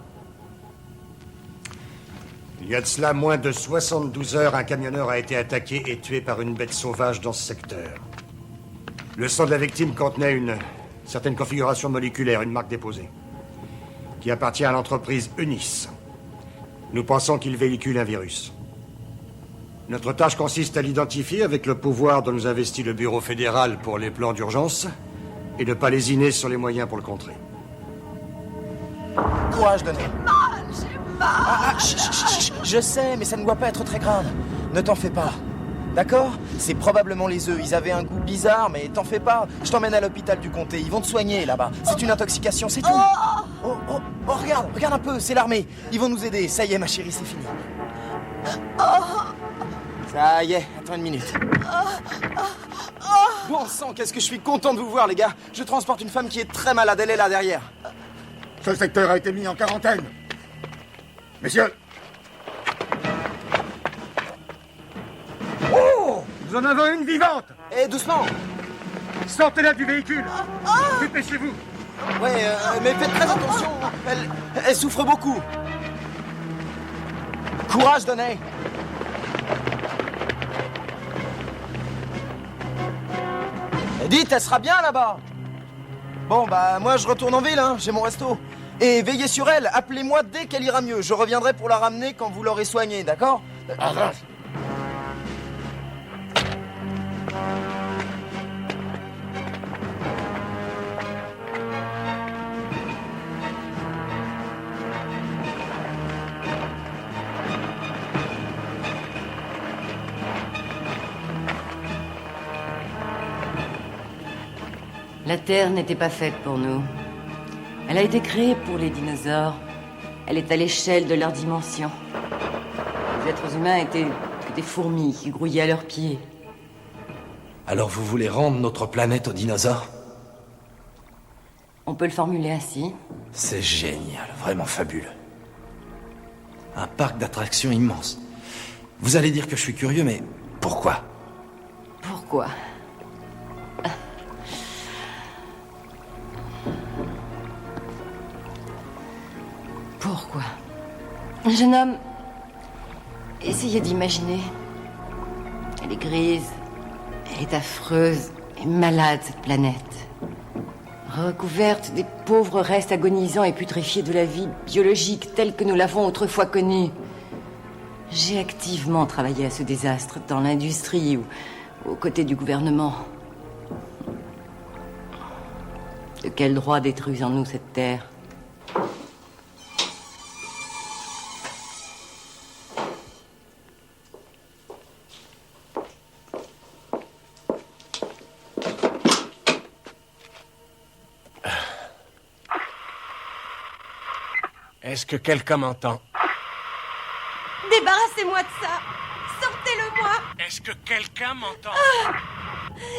Il y a de cela moins de 72 heures, un camionneur a été attaqué et tué par une bête sauvage dans ce secteur. Le sang de la victime contenait une certaine configuration moléculaire, une marque déposée, qui appartient à l'entreprise Eunice. Nous pensons qu'il véhicule un virus. Notre tâche consiste à l'identifier avec le pouvoir dont nous investit le Bureau fédéral pour les plans d'urgence et de pas lésiner sur les moyens pour le contrer. Courage, Denis. Je sais, mais ça ne doit pas être très grave. Ne t'en fais pas. D'accord? C'est probablement les œufs. Ils avaient un goût bizarre, mais t'en fais pas. Je t'emmène à l'hôpital du comté. Ils vont te soigner là-bas. C'est une intoxication, c'est tout. Oh, regarde un peu, c'est l'armée. Ils vont nous aider. Ça y est, ma chérie, c'est fini. Ça y est, attends une minute. Bon sang, qu'est-ce que je suis content de vous voir, les gars. Je transporte une femme qui est très malade. Elle est là derrière. Ce secteur a été mis en quarantaine. Messieurs. Oh! Nous en avons une vivante! Eh, doucement! Sortez-la du véhicule! Dépêchez-vous! Ouais, mais faites très attention. Elle souffre beaucoup. Courage, Donnay. Dites, elle sera bien là-bas. Bon, bah, moi, je retourne en ville, hein. J'ai mon resto. Et veillez sur elle. Appelez-moi dès qu'elle ira mieux. Je reviendrai pour la ramener quand vous l'aurez soignée, d'accord? La Terre n'était pas faite pour nous. Elle a été créée pour les dinosaures. Elle est à l'échelle de leur dimension. Les êtres humains étaient que des fourmis qui grouillaient à leurs pieds. Alors vous voulez rendre notre planète aux dinosaures? On peut le formuler ainsi. C'est génial, vraiment fabuleux. Un parc d'attractions immense. Vous allez dire que je suis curieux, mais pourquoi? Pourquoi? Pourquoi? Jeune homme, essayez d'imaginer. Elle est grise, elle est affreuse et malade, cette planète. Recouverte des pauvres restes agonisants et putréfiés de la vie biologique telle que nous l'avons autrefois connue. J'ai activement travaillé à ce désastre dans l'industrie ou aux côtés du gouvernement. De quel droit détruisons-nous cette terre? Est-ce que quelqu'un m'entend? Débarrassez-moi de ça. Sortez-le-moi. Est-ce que quelqu'un m'entend?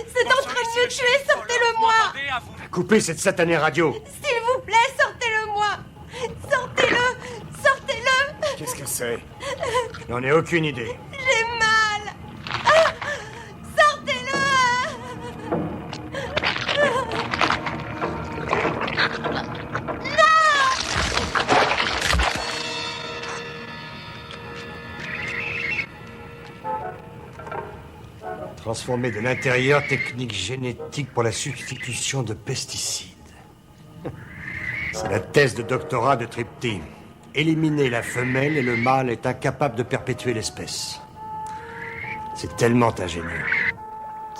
C'est en train de me tuer, sortez-le-moi. Coupez cette satanée radio. S'il vous plaît, sortez-le-moi. Sortez-le. Sortez-le. Qu'est-ce que c'est? Je n'en ai aucune idée. J'ai mal. Sortez-le. Transformer de l'intérieur technique génétique pour la substitution de pesticides. C'est la thèse de doctorat de Tripty. Éliminer la femelle et le mâle est incapable de perpétuer l'espèce. C'est tellement ingénieux.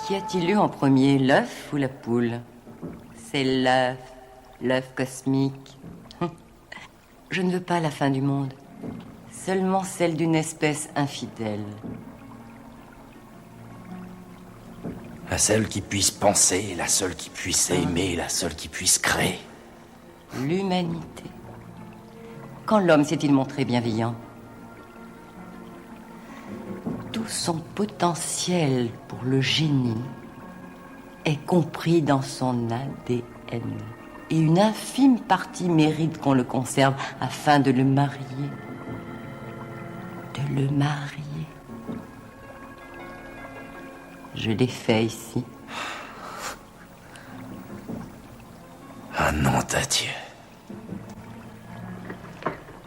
Qu'y a-t-il eu en premier, l'œuf ou la poule? C'est l'œuf, l'œuf cosmique. Je ne veux pas la fin du monde, seulement celle d'une espèce infidèle. La seule qui puisse penser, la seule qui puisse aimer, la seule qui puisse créer. L'humanité. Quand l'homme s'est-il montré bienveillant? Tout son potentiel pour le génie est compris dans son ADN. Et une infime partie mérite qu'on le conserve afin de le marier. De le marier. Je l'ai fait ici. Ah, nom de Dieu.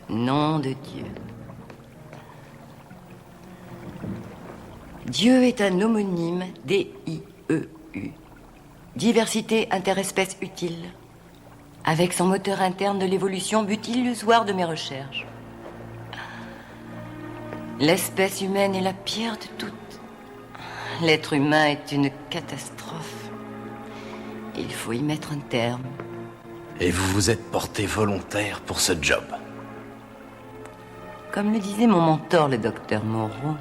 Nom de Dieu. Dieu est un homonyme, D-I-E-U. Diversité interespèce utile. Avec son moteur interne de l'évolution, but illusoire de mes recherches. L'espèce humaine est la pire de toutes. L'être humain est une catastrophe. Il faut y mettre un terme. Et vous vous êtes porté volontaire pour ce job. Comme le disait mon mentor, le docteur Moreau,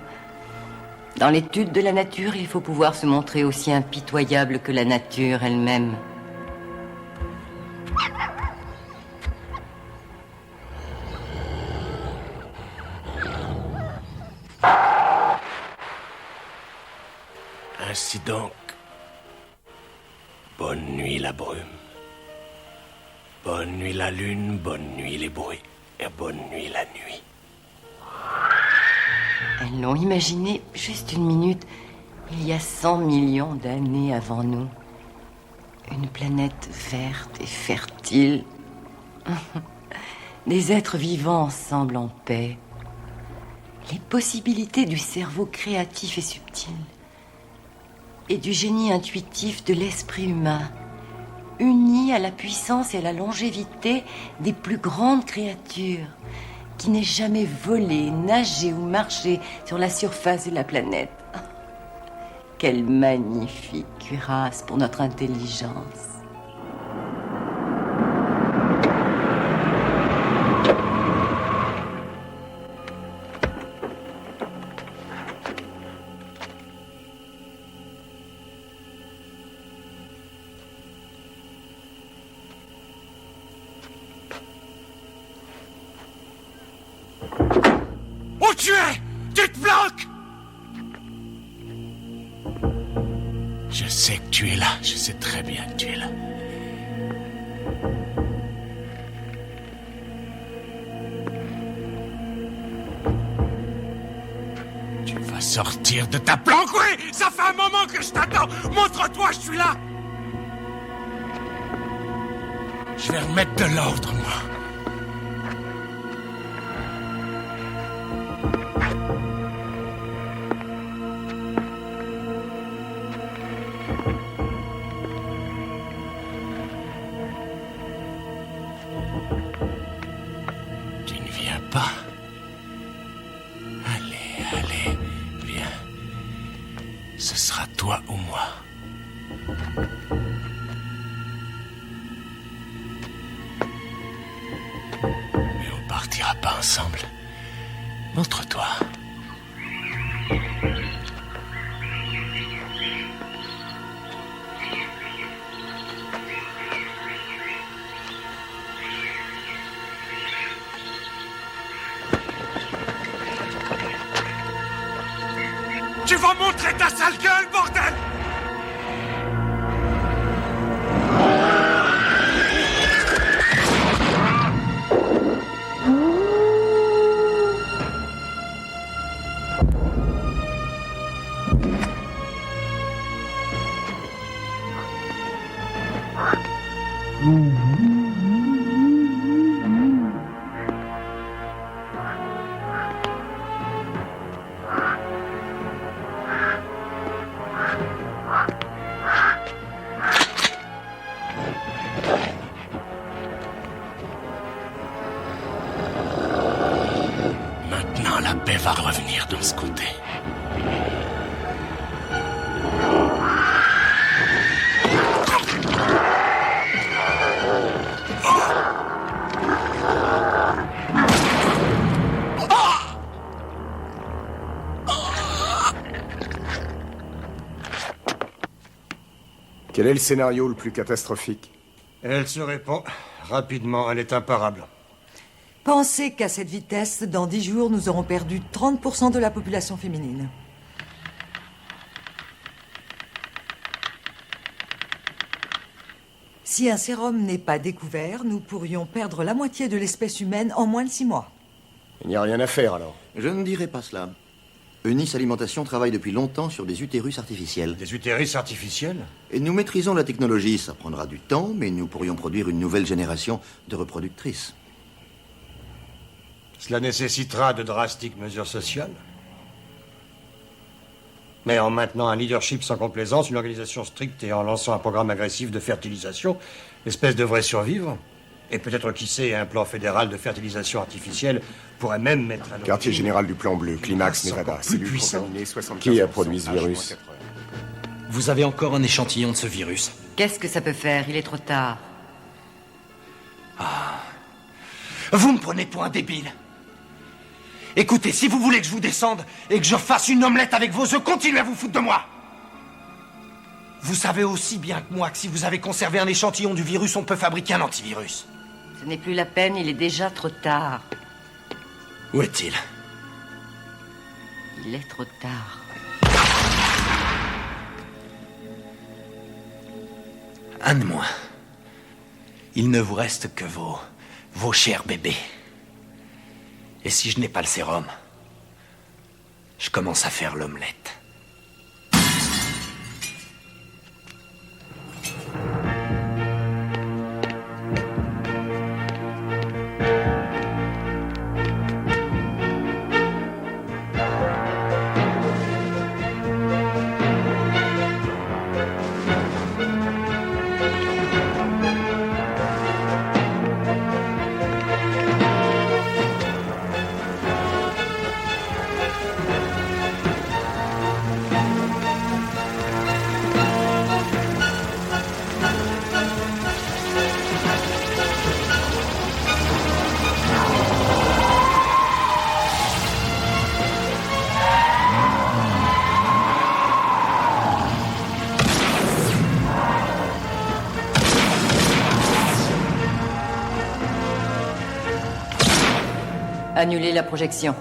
Dans l'étude de la nature, il faut pouvoir se montrer aussi impitoyable que la nature elle-même. Ainsi donc, bonne nuit la brume, bonne nuit la lune, bonne nuit les bruits, et bonne nuit la nuit. Elles l'ont imaginé juste une minute, il y a 100 millions d'années avant nous. Une planète verte et fertile. Des êtres vivants ensemble en paix. Les possibilités du cerveau créatif et subtil. Et du génie intuitif de l'esprit humain, unis à la puissance et à la longévité des plus grandes créatures, qui n'aient jamais volé, nagé ou marché sur la surface de la planète. Quelle magnifique cuirasse pour notre intelligence. Où tu es? Tu te planques? Je sais que tu es là, je sais très bien que tu es là. Tu vas sortir de ta planque. Oui, ça fait un moment que je t'attends. Montre-toi, je suis là. Je vais remettre de l'ordre, moi. Tu ne viens pas. Allez, allez, viens. Ce sera toi ou moi. Mais on partira pas ensemble. Montre-toi. Tu vas montrer ta sale gueule, bordel! Maintenant, la paix va revenir dans ce côté. Quel est le scénario le plus catastrophique? Elle se répand rapidement, elle est imparable. Pensez qu'à cette vitesse, dans 10 jours, nous aurons perdu 30% de la population féminine. Si un sérum n'est pas découvert, nous pourrions perdre la moitié de l'espèce humaine en moins de 6 mois. Il n'y a rien à faire alors. Je ne dirais pas cela. Eunice Alimentation travaille depuis longtemps sur des utérus artificiels. Des utérus artificiels? Et nous maîtrisons la technologie. Ça prendra du temps, mais nous pourrions produire une nouvelle génération de reproductrices. Cela nécessitera de drastiques mesures sociales. Mais en maintenant un leadership sans complaisance, une organisation stricte et en lançant un programme agressif de fertilisation, l'espèce devrait survivre. Et peut-être, qui sait, un plan fédéral de fertilisation artificielle pourrait même mettre à l'origine... Quartier général du plan bleu, Climax, Nevada. Cellule contaminée, 75%. Qui a produit ce virus? Vous avez encore un échantillon de ce virus. Qu'est-ce que ça peut faire? Il est trop tard. Vous me prenez pour un débile. Écoutez, si vous voulez que je vous descende et que je fasse une omelette avec vos œufs, continuez à vous foutre de moi. Vous savez aussi bien que moi que si vous avez conservé un échantillon du virus, on peut fabriquer un antivirus. Ce n'est plus la peine, il est déjà trop tard. Où est-il? Il est trop tard. Un de moins. Il ne vous reste que vos chers bébés. Et si je n'ai pas le sérum, je commence à faire l'omelette. Annuler la projection.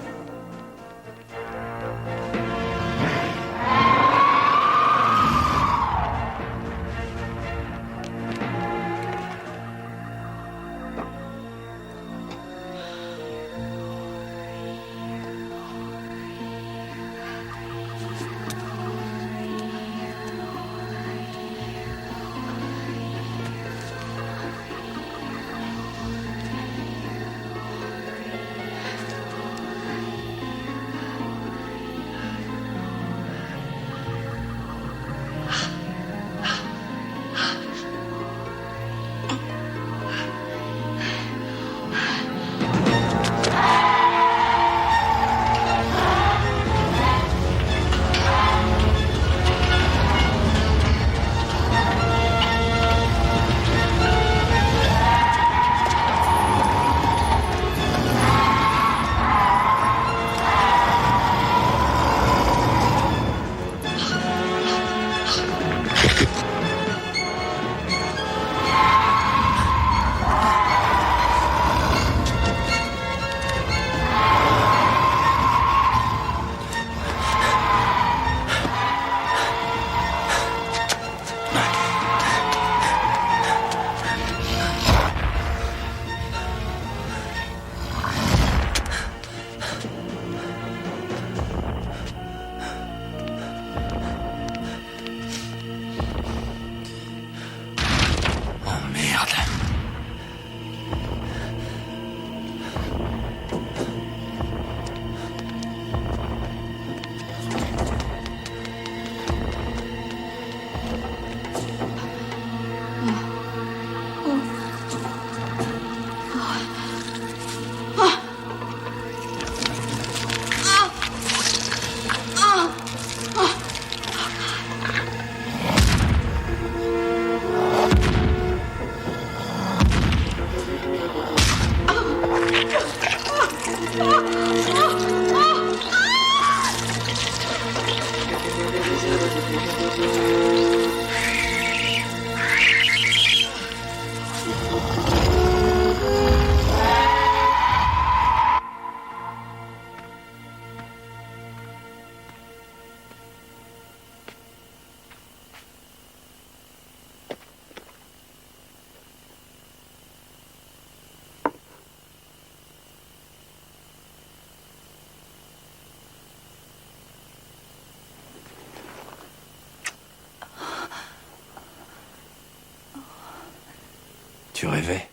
Tu rêvais?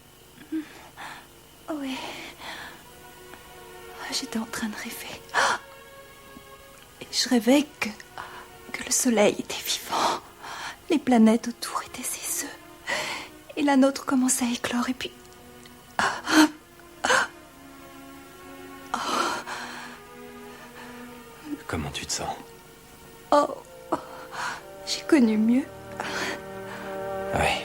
Oui. J'étais en train de rêver. Et je rêvais que le soleil était vivant. Les planètes autour étaient ses œufs. Et la nôtre commençait à éclore et puis... Comment tu te sens? Oh, j'ai connu mieux. Oui.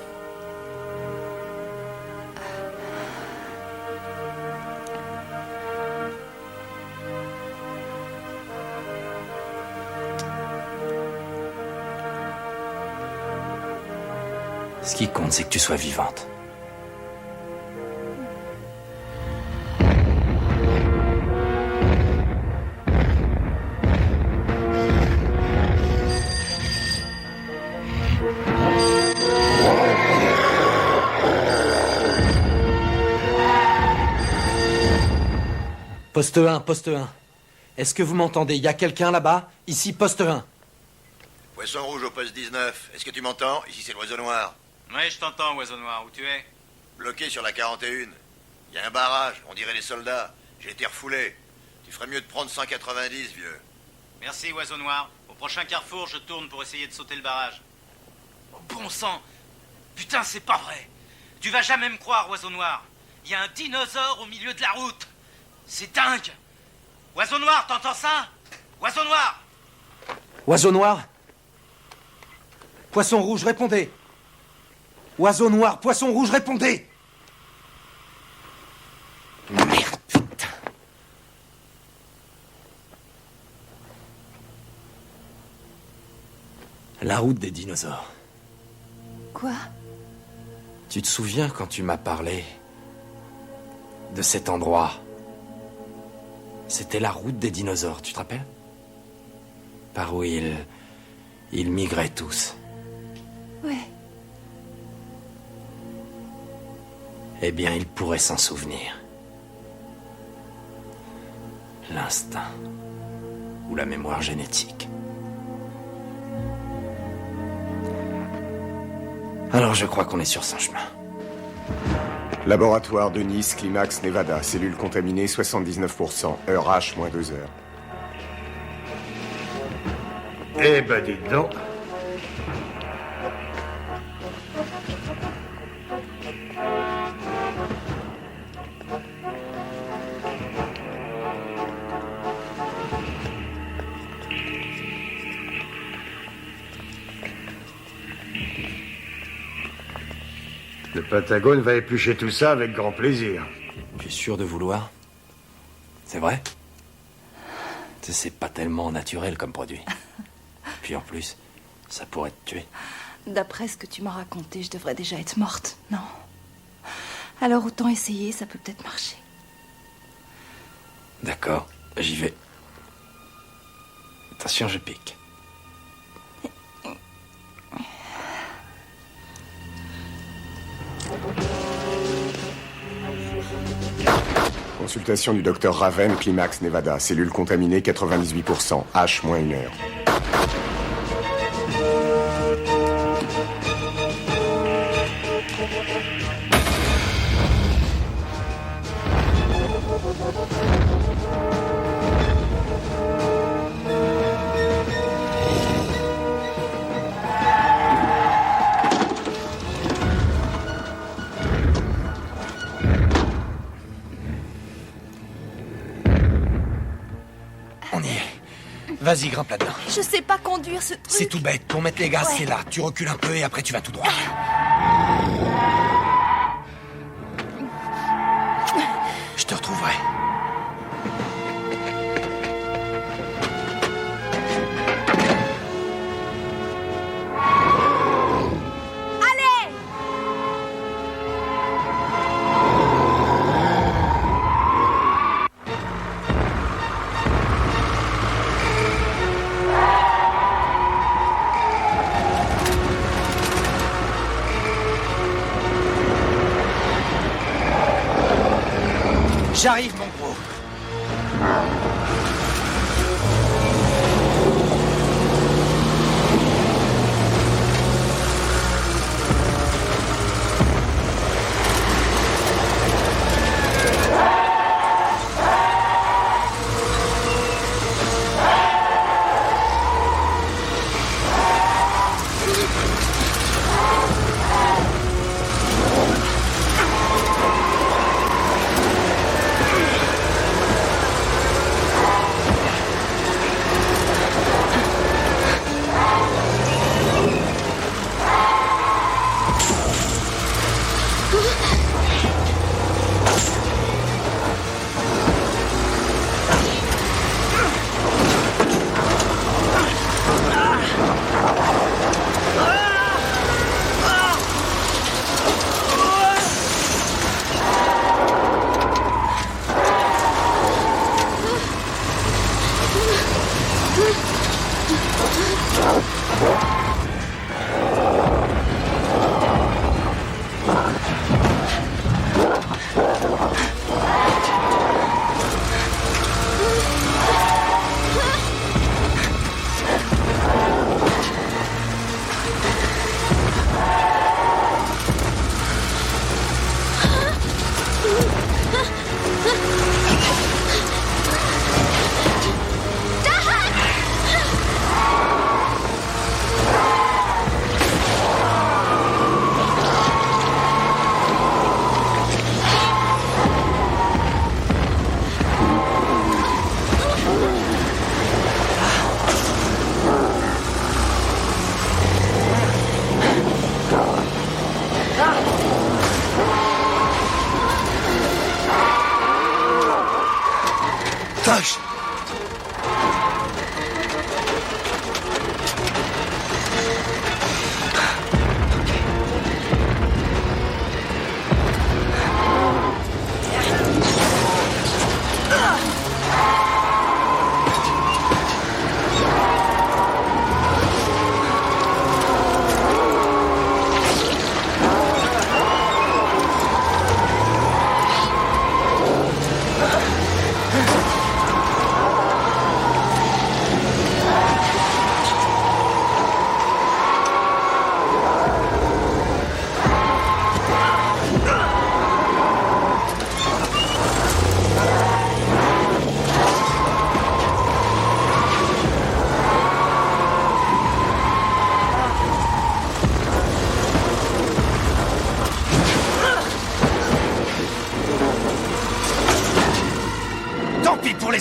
Ce qui compte, c'est que tu sois vivante. Poste 1, poste 1. Est-ce que vous m'entendez? Il y a quelqu'un là-bas? Ici, poste 1. Poisson rouge au poste 19. Est-ce que tu m'entends? Ici, c'est l'oiseau noir. Oui, je t'entends, oiseau noir. Où tu es? Bloqué sur la 41. Il y a un barrage, on dirait les soldats. J'ai été refoulé. Tu ferais mieux de prendre 190, vieux. Merci, oiseau noir. Au prochain carrefour, je tourne pour essayer de sauter le barrage. Oh, bon sang! Putain, c'est pas vrai! Tu vas jamais me croire, oiseau noir. Il y a un dinosaure au milieu de la route. C'est dingue! Oiseau noir, t'entends ça? Oiseau noir! Oiseau noir? Poisson rouge, répondez! Oiseau noir, poisson rouge, répondez! Merde, putain! La route des dinosaures. Quoi? Tu te souviens quand tu m'as parlé de cet endroit? C'était la route des dinosaures, tu te rappelles? Par où ils migraient tous. Ouais. Eh bien, ils pourraient s'en souvenir. L'instinct. Ou la mémoire génétique. Alors je crois qu'on est sur son chemin. Laboratoire de Nice, Climax, Nevada. Cellule contaminée, 79%. Heure H, moins 2 heures. Eh ben, dis donc. Le Pentagone va éplucher tout ça avec grand plaisir. Tu es sûr de vouloir? C'est vrai? C'est pas tellement naturel comme produit. Puis en plus, ça pourrait te tuer. D'après ce que tu m'as raconté, je devrais déjà être morte, non? Alors autant essayer, ça peut peut-être marcher. D'accord, j'y vais. Attention, je pique. Consultation du docteur Raven, Climax, Nevada. Cellule contaminée, 98%. H, moins 1 heure. Vas-y, grimpe là-dedans. Je sais pas conduire ce truc. C'est tout bête. Pour mettre les gaz, c'est là. Tu recules un peu et après tu vas tout droit. Je te retrouverai. J'arrive, mon gros.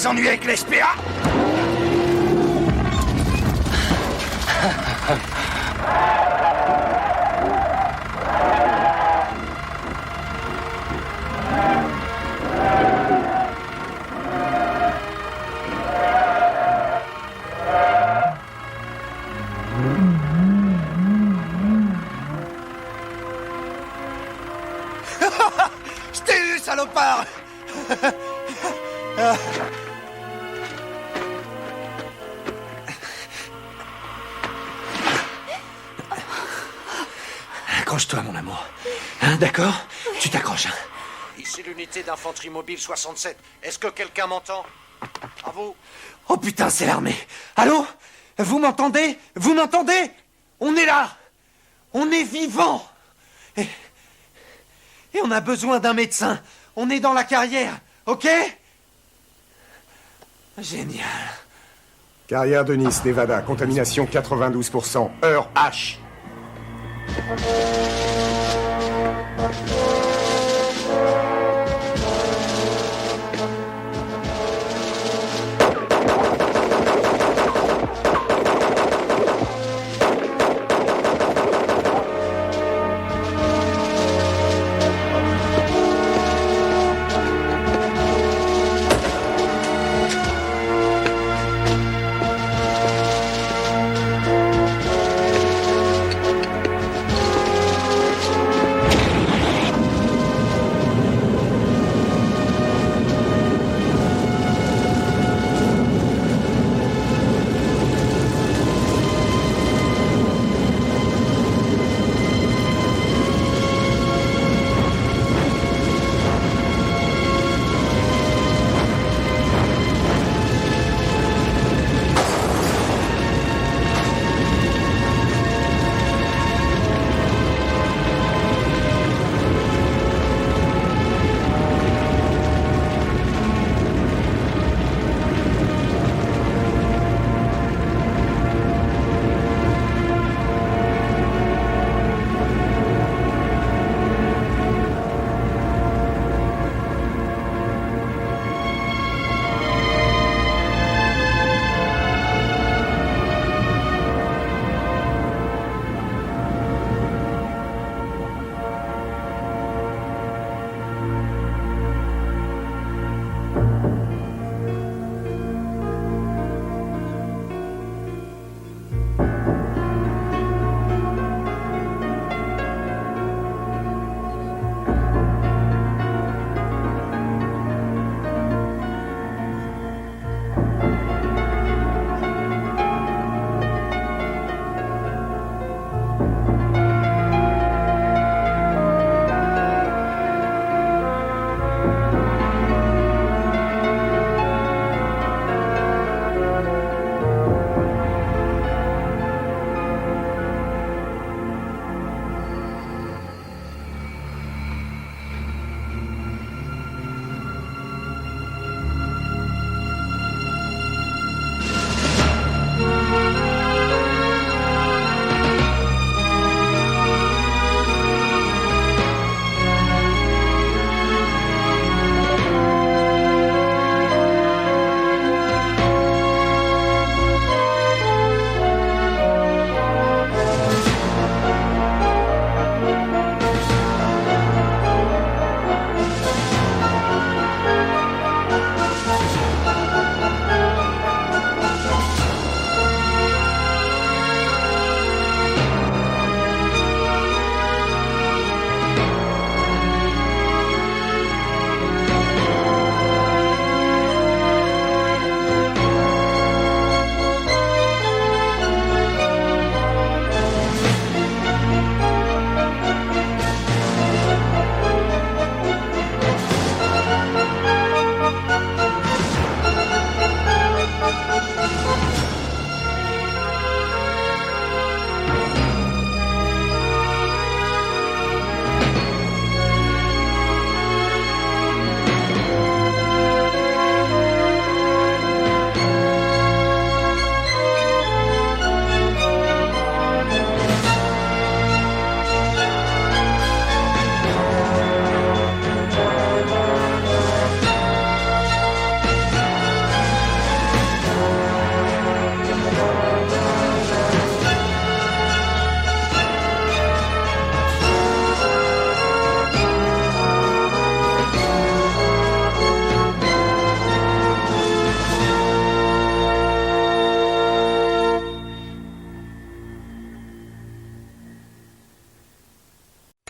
des ennuis avec les SPA? Je t'ai eu, salopard. Accroche-toi, mon amour. Hein, d'accord? Tu t'accroches, hein? Ici l'unité d'infanterie mobile 67. Est-ce que quelqu'un m'entend? À vous. Oh putain, c'est l'armée. Allô? Vous m'entendez? Vous m'entendez? On est là. On est vivant. Et on a besoin d'un médecin. On est dans la carrière, ok? Génial. Carrière de Nice, Nevada, contamination 92%, heure H.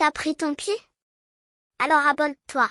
T'as pris ton pied? Alors abonne-toi.